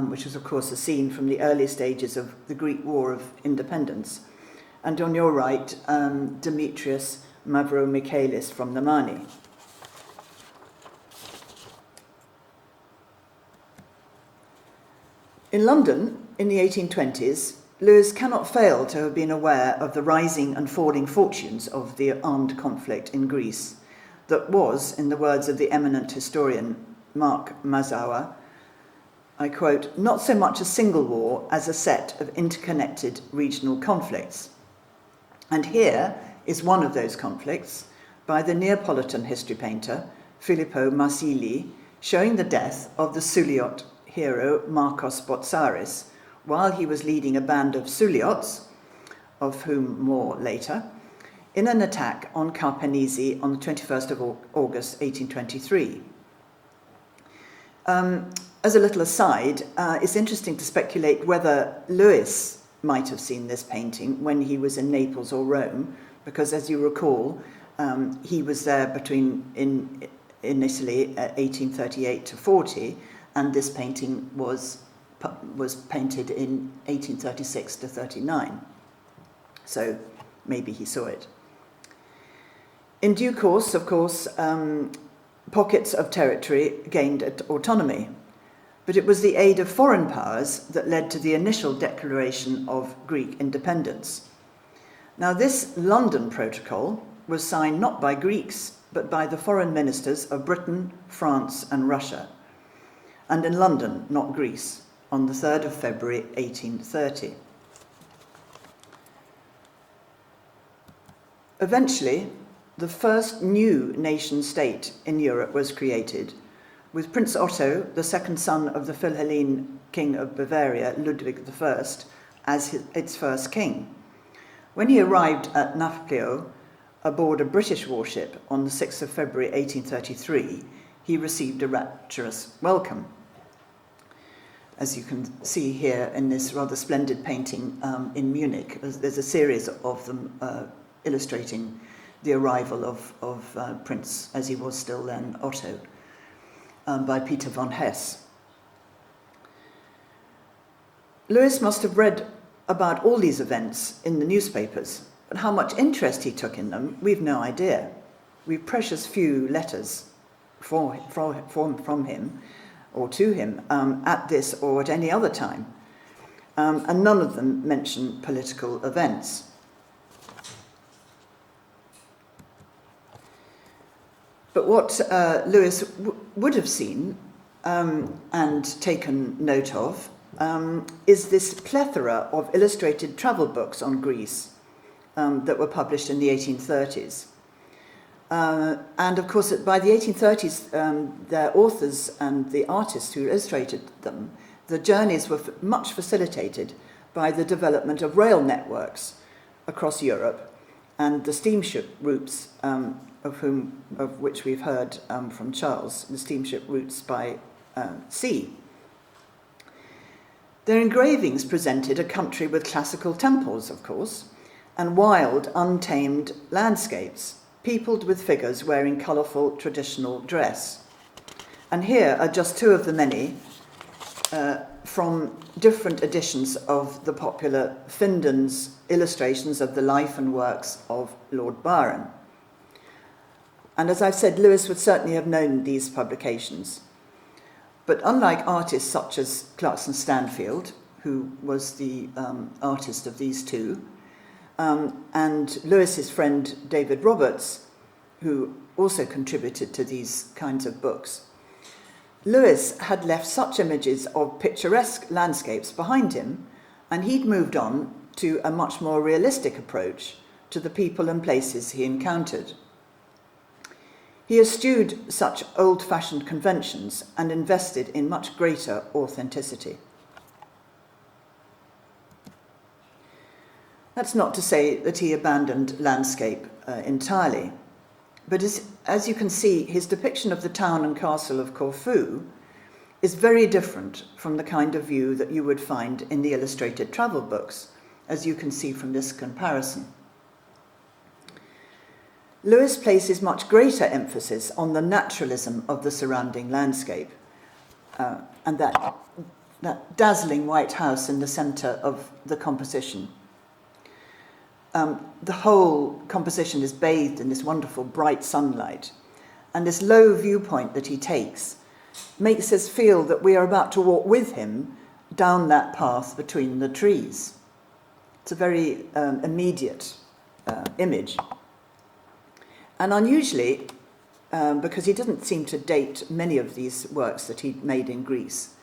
which was, of course, a scene from the early stages of the Greek War of Independence. And on your right, Demetrius Mavromichaelis from the Mani. In London, in the 1820s, Lewis cannot fail to have been aware of the rising and falling fortunes of the armed conflict in Greece that was, in the words of the eminent historian Mark Mazawa, I quote, not so much a single war as a set of interconnected regional conflicts. And here is one of those conflicts by the Neapolitan history painter Filippo Marsili, showing the death of the Suliot hero Marcos Botsaris while he was leading a band of Suliots, of whom more later, in an attack on Karpenisi on the 21st of August 1823. As a little aside, it's interesting to speculate whether Lewis might have seen this painting when he was in Naples or Rome, because as you recall, he was there in Italy 1838 to 40, and this painting was painted in 1836 to 39. So maybe he saw it. In due course, of course, pockets of territory gained autonomy, but it was the aid of foreign powers that led to the initial declaration of Greek independence. Now, this London Protocol was signed not by Greeks, but by the foreign ministers of Britain, France, and Russia, and in London, not Greece, on the 3rd of February 1830. Eventually, the first new nation-state in Europe was created, with Prince Otto, the second son of the Philhellene King of Bavaria, Ludwig I, as its first king. When he arrived at Nafplio, aboard a British warship on the 6th of February 1833, he received a rapturous welcome. As you can see here in this rather splendid painting in Munich, there's a series of them illustrating the arrival of Prince, as he was still then, Otto, by Peter von Hess. Lewis must have read about all these events in the newspapers, but how much interest he took in them, we've no idea. we've precious few letters from him or to him at this or at any other time. And none of them mention political events. But what Lewis would have seen and taken note of is this plethora of illustrated travel books on Greece that were published in the 1830s. And of course, by the 1830s, their authors and the artists who illustrated them, the journeys were much facilitated by the development of rail networks across Europe and the steamship routes, of which we've heard from Charles, the steamship routes by sea. Their engravings presented a country with classical temples, of course, and wild, untamed landscapes, peopled with figures wearing colourful traditional dress. And here are just two of the many from different editions of the popular Finden's illustrations of the life and works of Lord Byron. And as I've said, Lewis would certainly have known these publications. But unlike artists such as Clarkson Stanfield, who was the artist of these two, and Lewis's friend David Roberts, who also contributed to these kinds of books, Lewis had left such images of picturesque landscapes behind him, and he'd moved on to a much more realistic approach to the people and places he encountered. He eschewed such old-fashioned conventions and invested in much greater authenticity. That's not to say that he abandoned landscape entirely, but as you can see, his depiction of the town and castle of Corfu is very different from the kind of view that you would find in the illustrated travel books, as you can see from this comparison. Lewis places much greater emphasis on the naturalism of the surrounding landscape and that dazzling white house in the centre of the composition. The whole composition is bathed in this wonderful bright sunlight, and this low viewpoint that he takes makes us feel that we are about to walk with him down that path between the trees. It's a very immediate image. And unusually, because he doesn't seem to date many of these works that he made in Greece,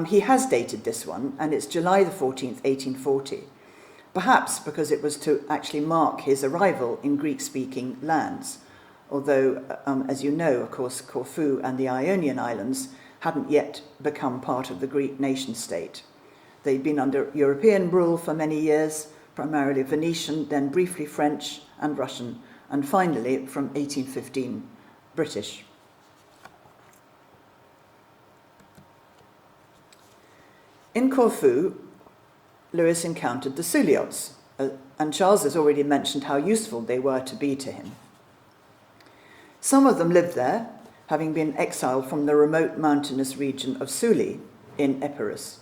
he has dated this one, and it's July the 14th, 1840, perhaps because it was to actually mark his arrival in Greek-speaking lands, although, as you know, of course, Corfu and the Ionian Islands hadn't yet become part of the Greek nation-state. They'd been under European rule for many years, primarily Venetian, then briefly French and Russian, and finally, from 1815, British. In Corfu, Lewis encountered the Suliots, and Charles has already mentioned how useful they were to be to him. Some of them lived there, having been exiled from the remote mountainous region of Suli in Epirus.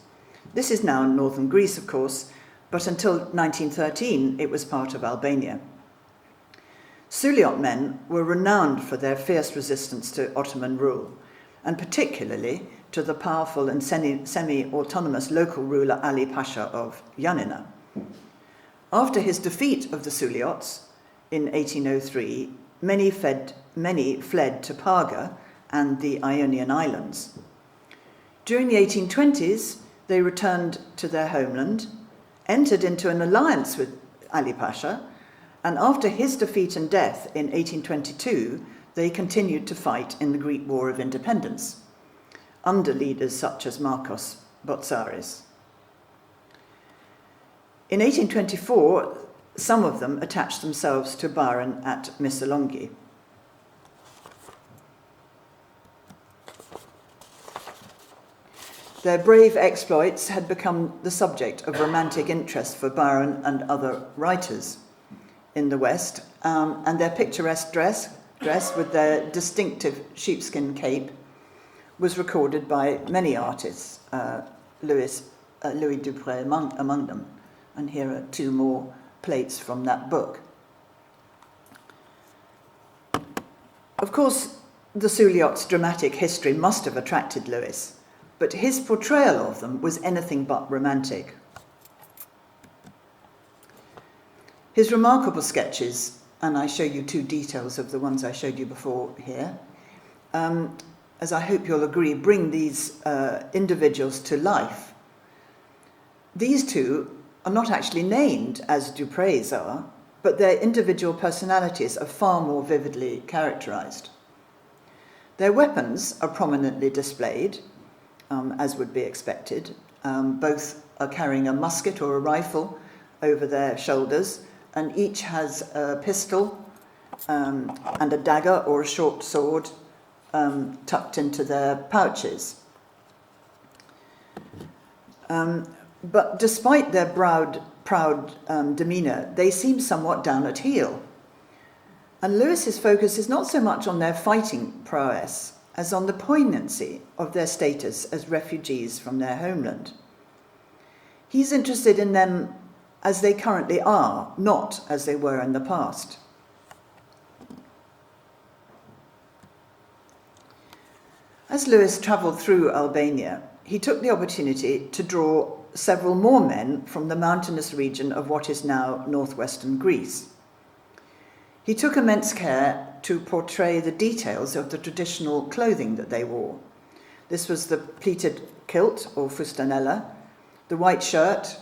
This is now in northern Greece, of course, but until 1913 it was part of Albania. Suliot men were renowned for their fierce resistance to Ottoman rule, and particularly to the powerful and semi-autonomous local ruler Ali Pasha of Yanina. After his defeat of the Suliots in 1803, many fled to Paga and the Ionian Islands. During the 1820s, they returned to their homeland, entered into an alliance with Ali Pasha, and after his defeat and death in 1822, they continued to fight in the Greek War of Independence, under leaders such as Marcos Botzaris. In 1824, some of them attached themselves to Byron at Missolonghi. Their brave exploits had become the subject of romantic interest for Byron and other writers in the West, and their picturesque dress with their distinctive sheepskin cape was recorded by many artists, Louis Dupré among them. And here are two more plates from that book. Of course, the Suliots' dramatic history must have attracted Lewis, but his portrayal of them was anything but romantic. His remarkable sketches, and I show you two details of the ones I showed you before here, as I hope you'll agree, bring these individuals to life. These two are not actually named as Duprés are, but their individual personalities are far more vividly characterised. Their weapons are prominently displayed, as would be expected. Both are carrying a musket or a rifle over their shoulders, and each has a pistol and a dagger or a short sword tucked into their pouches. But despite their proud demeanour, they seem somewhat down at heel. And Lewis's focus is not so much on their fighting prowess as on the poignancy of their status as refugees from their homeland. He's interested in them as they currently are, not as they were in the past. As Lewis travelled through Albania, he took the opportunity to draw several more men from the mountainous region of what is now northwestern Greece. He took immense care to portray the details of the traditional clothing that they wore. This was the pleated kilt or fustanella, the white shirt,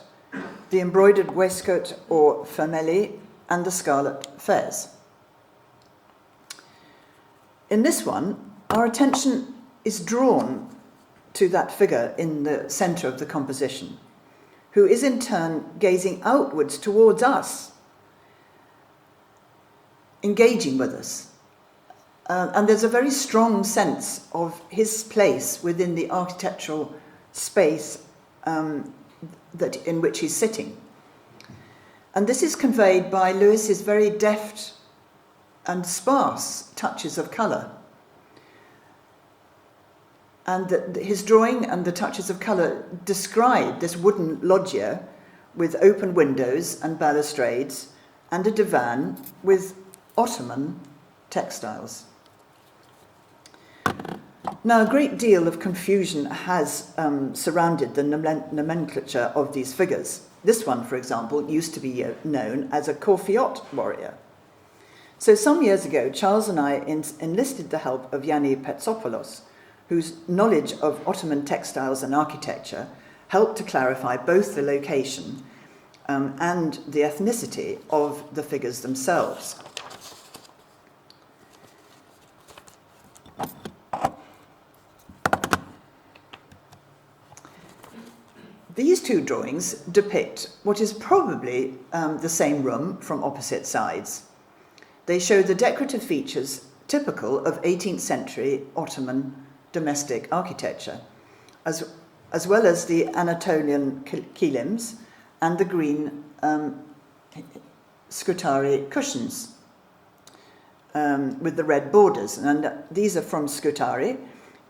the embroidered waistcoat or fameli, and the scarlet fez. In this one, our attention is drawn to that figure in the centre of the composition, who is in turn gazing outwards towards us, engaging with us. And there's a very strong sense of his place within the architectural space in which he's sitting. And this is conveyed by Lewis's very deft and sparse touches of colour. And his drawing and the touches of colour describe this wooden loggia with open windows and balustrades and a divan with Ottoman textiles. Now, a great deal of confusion has surrounded the nomenclature of these figures. This one, for example, used to be known as a Korfiot warrior. So some years ago, Charles and I enlisted the help of Yanni Petsopoulos, whose knowledge of Ottoman textiles and architecture helped to clarify both the location and the ethnicity of the figures themselves. These two drawings depict what is probably the same room from opposite sides. They show the decorative features typical of 18th century Ottoman domestic architecture, as well as the Anatolian kilims and the green Scutari cushions with the red borders. And these are from Scutari,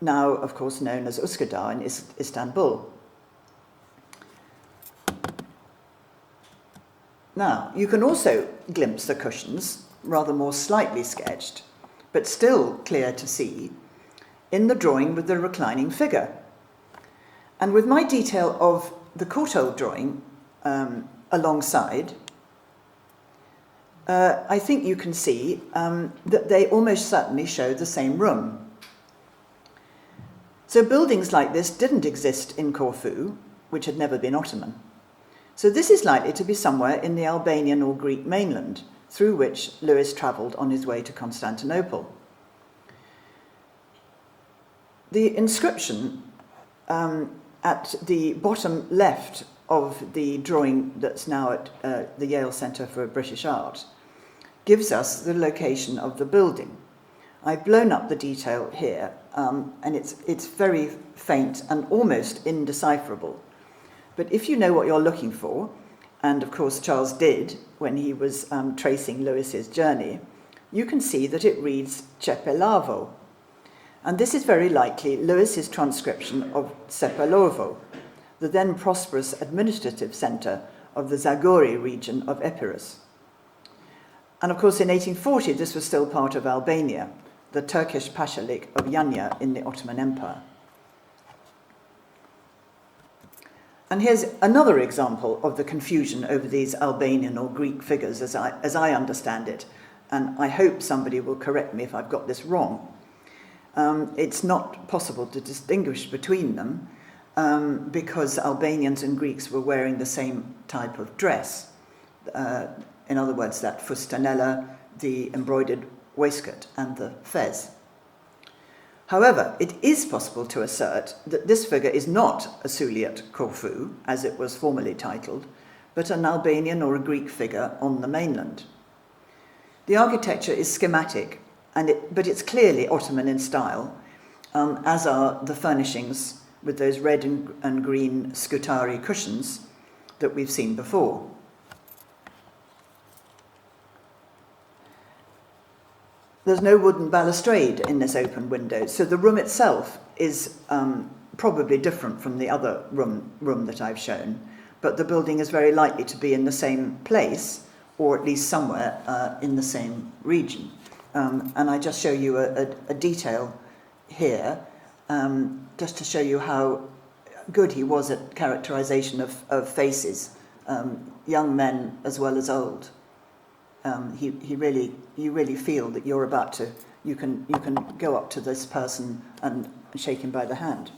now of course known as Üsküdar in Istanbul. Now, you can also glimpse the cushions, rather more slightly sketched, but still clear to see, in the drawing with the reclining figure. And with my detail of the Courtauld drawing alongside, I think you can see that they almost certainly show the same room. So buildings like this didn't exist in Corfu, which had never been Ottoman. So this is likely to be somewhere in the Albanian or Greek mainland, through which Lewis travelled on his way to Constantinople. The inscription at the bottom left of the drawing that's now at the Yale Centre for British Art gives us the location of the building. I've blown up the detail here, and it's very faint and almost indecipherable. But if you know what you're looking for, and of course Charles did when he was tracing Lewis's journey, you can see that it reads Cepelavo. And this is very likely Lewis's transcription of Cepelovo, the then prosperous administrative centre of the Zagori region of Epirus. And of course in 1840 this was still part of Albania, the Turkish Pashalik of Yanya in the Ottoman Empire. And here's another example of the confusion over these Albanian or Greek figures as I understand it. And I hope somebody will correct me if I've got this wrong. It's not possible to distinguish between them because Albanians and Greeks were wearing the same type of dress. In other words, that fustanella, the embroidered waistcoat, and the fez. However, it is possible to assert that this figure is not a Suliat Corfu, as it was formerly titled, but an Albanian or a Greek figure on the mainland. The architecture is schematic, but it's clearly Ottoman in style, as are the furnishings with those red and green scutari cushions that we've seen before. There's no wooden balustrade in this open window, so the room itself is probably different from the other room that I've shown, but the building is very likely to be in the same place, or at least somewhere in the same region. And I just show you a detail here, just to show you how good he was at characterization of faces, young men as well as old. You really feel that you're about to, you can go up to this person and shake him by the hand.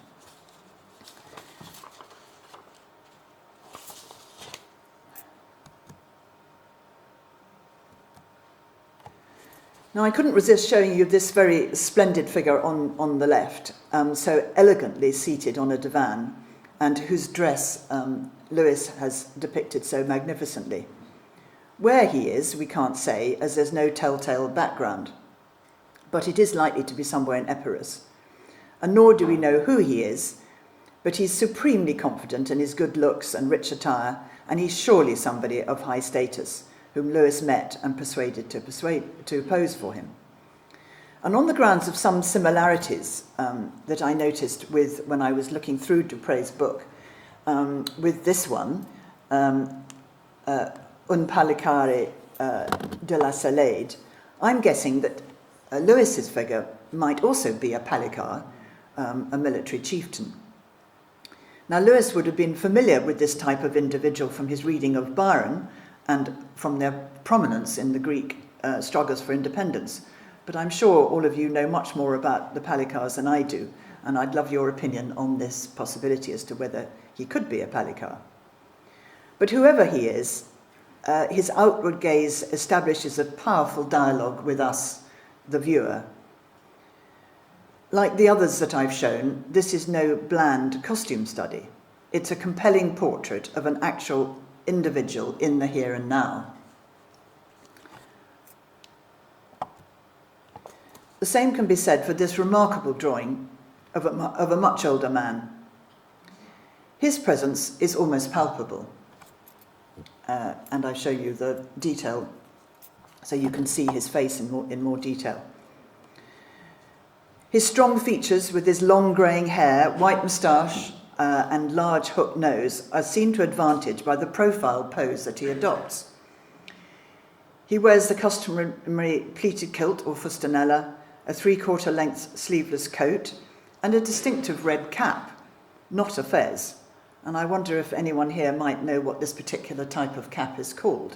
Now, I couldn't resist showing you this very splendid figure on the left, so elegantly seated on a divan, and whose dress Lewis has depicted so magnificently. Where he is, we can't say, as there's no telltale background, but it is likely to be somewhere in Epirus. And nor do we know who he is, but he's supremely confident in his good looks and rich attire, and he's surely somebody of high status, whom Lewis met and persuaded to pose for him. And on the grounds of some similarities that I noticed when I was looking through Dupre's book, with this one, Un Palicare de la Salade, I'm guessing that Lewis's figure might also be a palicar, a military chieftain. Now, Lewis would have been familiar with this type of individual from his reading of Byron and from their prominence in the Greek struggles for independence. But I'm sure all of you know much more about the palicars than I do, and I'd love your opinion on this possibility as to whether he could be a palicar. But whoever he is, his outward gaze establishes a powerful dialogue with us, the viewer. Like the others that I've shown, this is no bland costume study. It's a compelling portrait of an actual individual in the here and now. The same can be said for this remarkable drawing of a much older man. His presence is almost palpable. And I show you the detail so you can see his face in more detail. His strong features with his long greying hair, white moustache and large hooked nose are seen to advantage by the profile pose that he adopts. He wears the customary pleated kilt or fustanella, a 3/4 length sleeveless coat, and a distinctive red cap, not a fez. And I wonder if anyone here might know what this particular type of cap is called.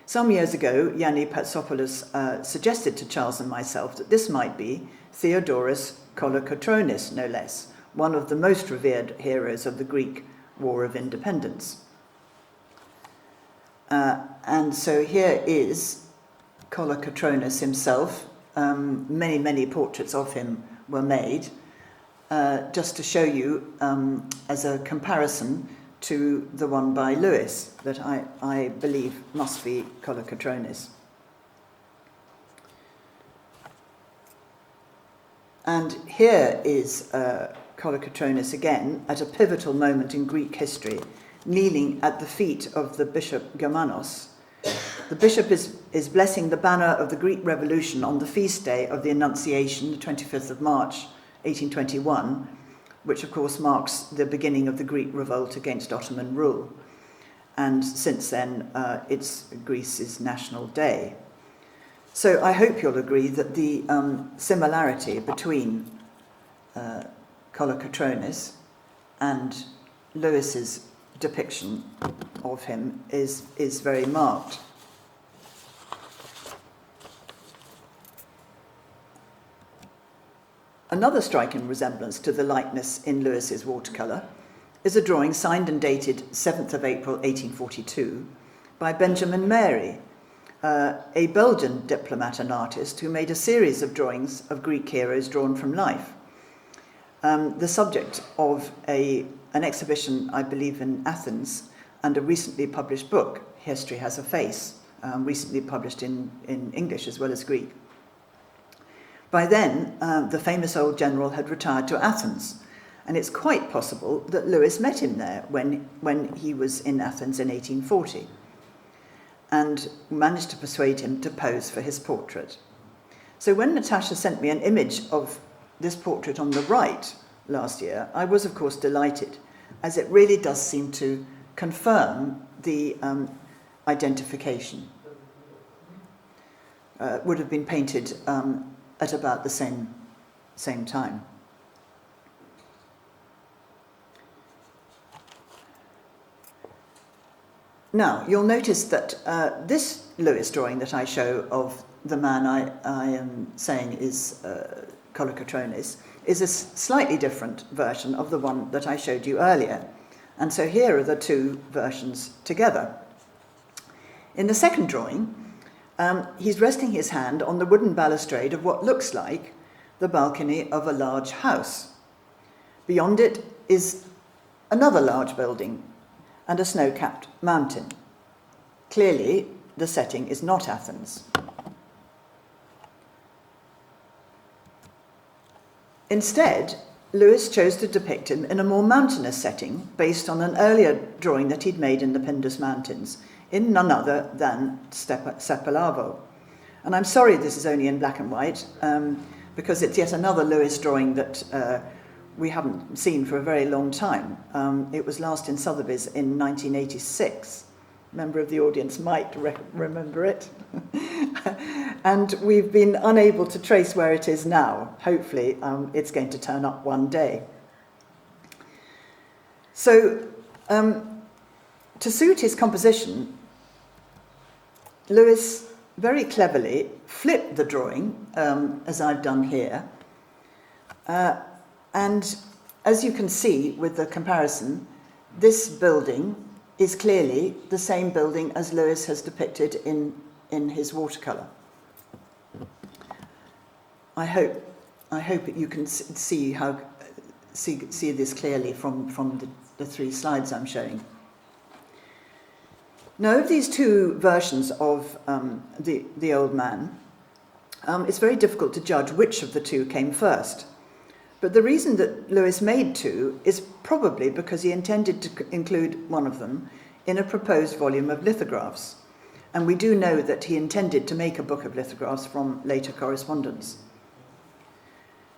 Some years ago, Yanni Patsopoulos suggested to Charles and myself that this might be Theodorus Kolokotronis, no less, one of the most revered heroes of the Greek War of Independence. And so here is Kolokotronis himself. Many portraits of him were made. Just to show you as a comparison to the one by Lewis that I believe must be Kolokotronis. And here is Kolokotronis again at a pivotal moment in Greek history, kneeling at the feet of the Bishop Germanos. The bishop is blessing the banner of the Greek Revolution on the feast day of the Annunciation, the 25th of March, 1821, which of course marks the beginning of the Greek revolt against Ottoman rule. And since then, it's Greece's national day. So I hope you'll agree that the similarity between Kolokotronis and Lewis's depiction of him is very marked. Another striking resemblance to the likeness in Lewis's watercolour is a drawing signed and dated 7th of April 1842 by Benjamin Mary, a Belgian diplomat and artist who made a series of drawings of Greek heroes drawn from life. The subject of an exhibition, I believe, in Athens, and a recently published book, History Has a Face, recently published in English as well as Greek. By then, the famous old general had retired to Athens, and it's quite possible that Lewis met him there when he was in Athens in 1840, and managed to persuade him to pose for his portrait. So when Natasha sent me an image of this portrait on the right last year, I was of course delighted, as it really does seem to confirm the identification. Would have been painted at about the same time. Now, you'll notice that this Lewis drawing that I show of the man I am saying is Kolokotronis is a slightly different version of the one that I showed you earlier. And so here are the two versions together. In the second drawing, he's resting his hand on the wooden balustrade of what looks like the balcony of a large house. Beyond it is another large building and a snow-capped mountain. Clearly, the setting is not Athens. Instead, Lewis chose to depict him in a more mountainous setting based on an earlier drawing that he'd made in the Pindus Mountains, in none other than Sepulavo. And I'm sorry this is only in black and white, because it's yet another Lewis drawing that we haven't seen for a very long time. It was last in Sotheby's in 1986. A member of the audience might remember it. And we've been unable to trace where it is now. Hopefully it's going to turn up one day. So to suit his composition, Lewis very cleverly flipped the drawing, as I've done here. And as you can see with the comparison, this building is clearly the same building as Lewis has depicted in his watercolour. I hope you can see this clearly from the three slides I'm showing. Now, of these two versions of the old man, it's very difficult to judge which of the two came first. But the reason that Lewis made two is probably because he intended to include one of them in a proposed volume of lithographs. And we do know that he intended to make a book of lithographs from later correspondence.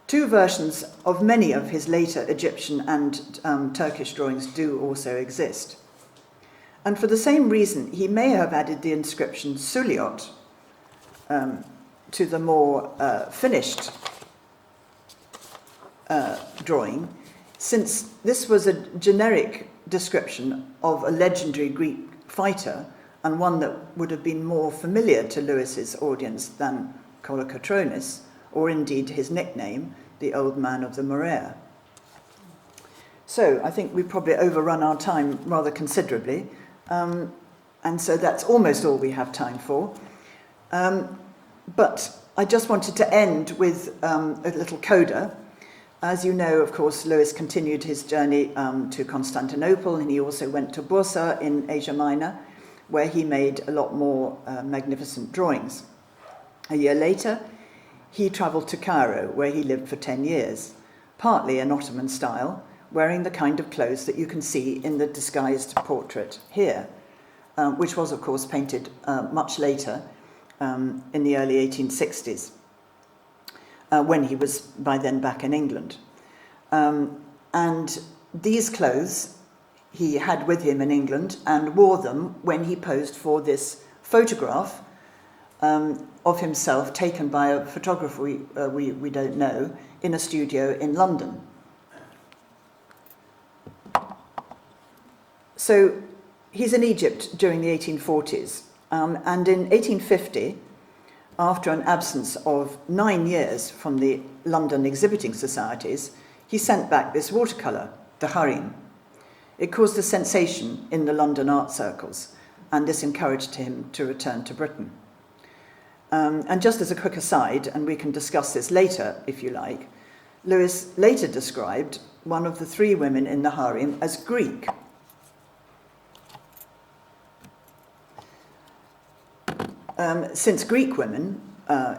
Two versions of many of his later Egyptian and Turkish drawings do also exist. And for the same reason, he may have added the inscription Suliot to the more finished drawing, since this was a generic description of a legendary Greek fighter and one that would have been more familiar to Lewis's audience than Kolokotronis, or indeed his nickname, the Old Man of the Morea. So I think we probably overrun our time rather considerably, and so that's almost all we have time for. But I just wanted to end with a little coda. As you know, of course, Lewis continued his journey to Constantinople, and he also went to Bursa in Asia Minor, where he made a lot more magnificent drawings. A year later, he travelled to Cairo, where he lived for 10 years, partly in Ottoman style, wearing the kind of clothes that you can see in the disguised portrait here, which was, of course, painted much later in the early 1860s. When he was by then back in England. And these clothes he had with him in England and wore them when he posed for this photograph of himself taken by a photographer we don't know in a studio in London. So he's in Egypt during the 1840s, and in 1850, after an absence of 9 years from the London exhibiting societies, he sent back this watercolour, the Harim. It caused a sensation in the London art circles, and this encouraged him to return to Britain. And just as a quick aside, and we can discuss this later if you like, Lewis later described one of the 3 women in the Harim as Greek. Since Greek women,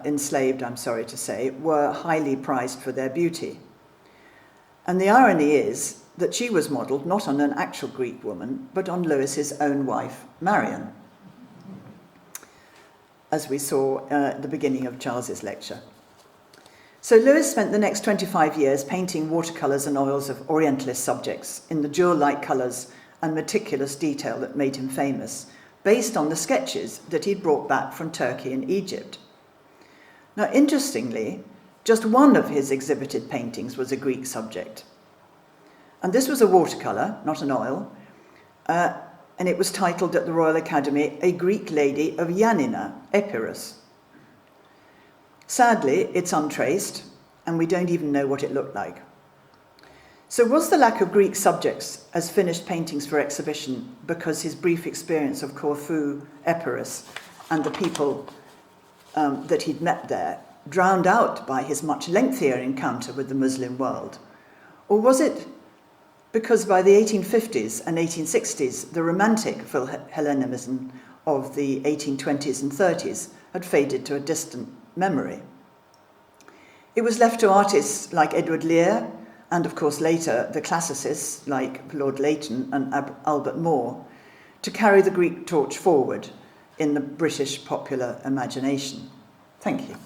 enslaved, I'm sorry to say, were highly prized for their beauty. And the irony is that she was modelled not on an actual Greek woman, but on Lewis's own wife, Marion, as we saw at the beginning of Charles's lecture. So Lewis spent the next 25 years painting watercolours and oils of Orientalist subjects in the jewel-like colours and meticulous detail that made him famous, based on the sketches that he'd brought back from Turkey and Egypt. Now, interestingly, just one of his exhibited paintings was a Greek subject. And this was a watercolour, not an oil, and it was titled at the Royal Academy, A Greek Lady of Yanina, Epirus. Sadly, it's untraced, and we don't even know what it looked like. So was the lack of Greek subjects as finished paintings for exhibition because his brief experience of Corfu, Epirus, and the people that he'd met there drowned out by his much lengthier encounter with the Muslim world? Or was it because by the 1850s and 1860s, the romantic Hellenism of the 1820s and 30s had faded to a distant memory? It was left to artists like Edward Lear, and of course later the classicists like Lord Leighton and Albert Moore, to carry the Greek torch forward in the British popular imagination. Thank you.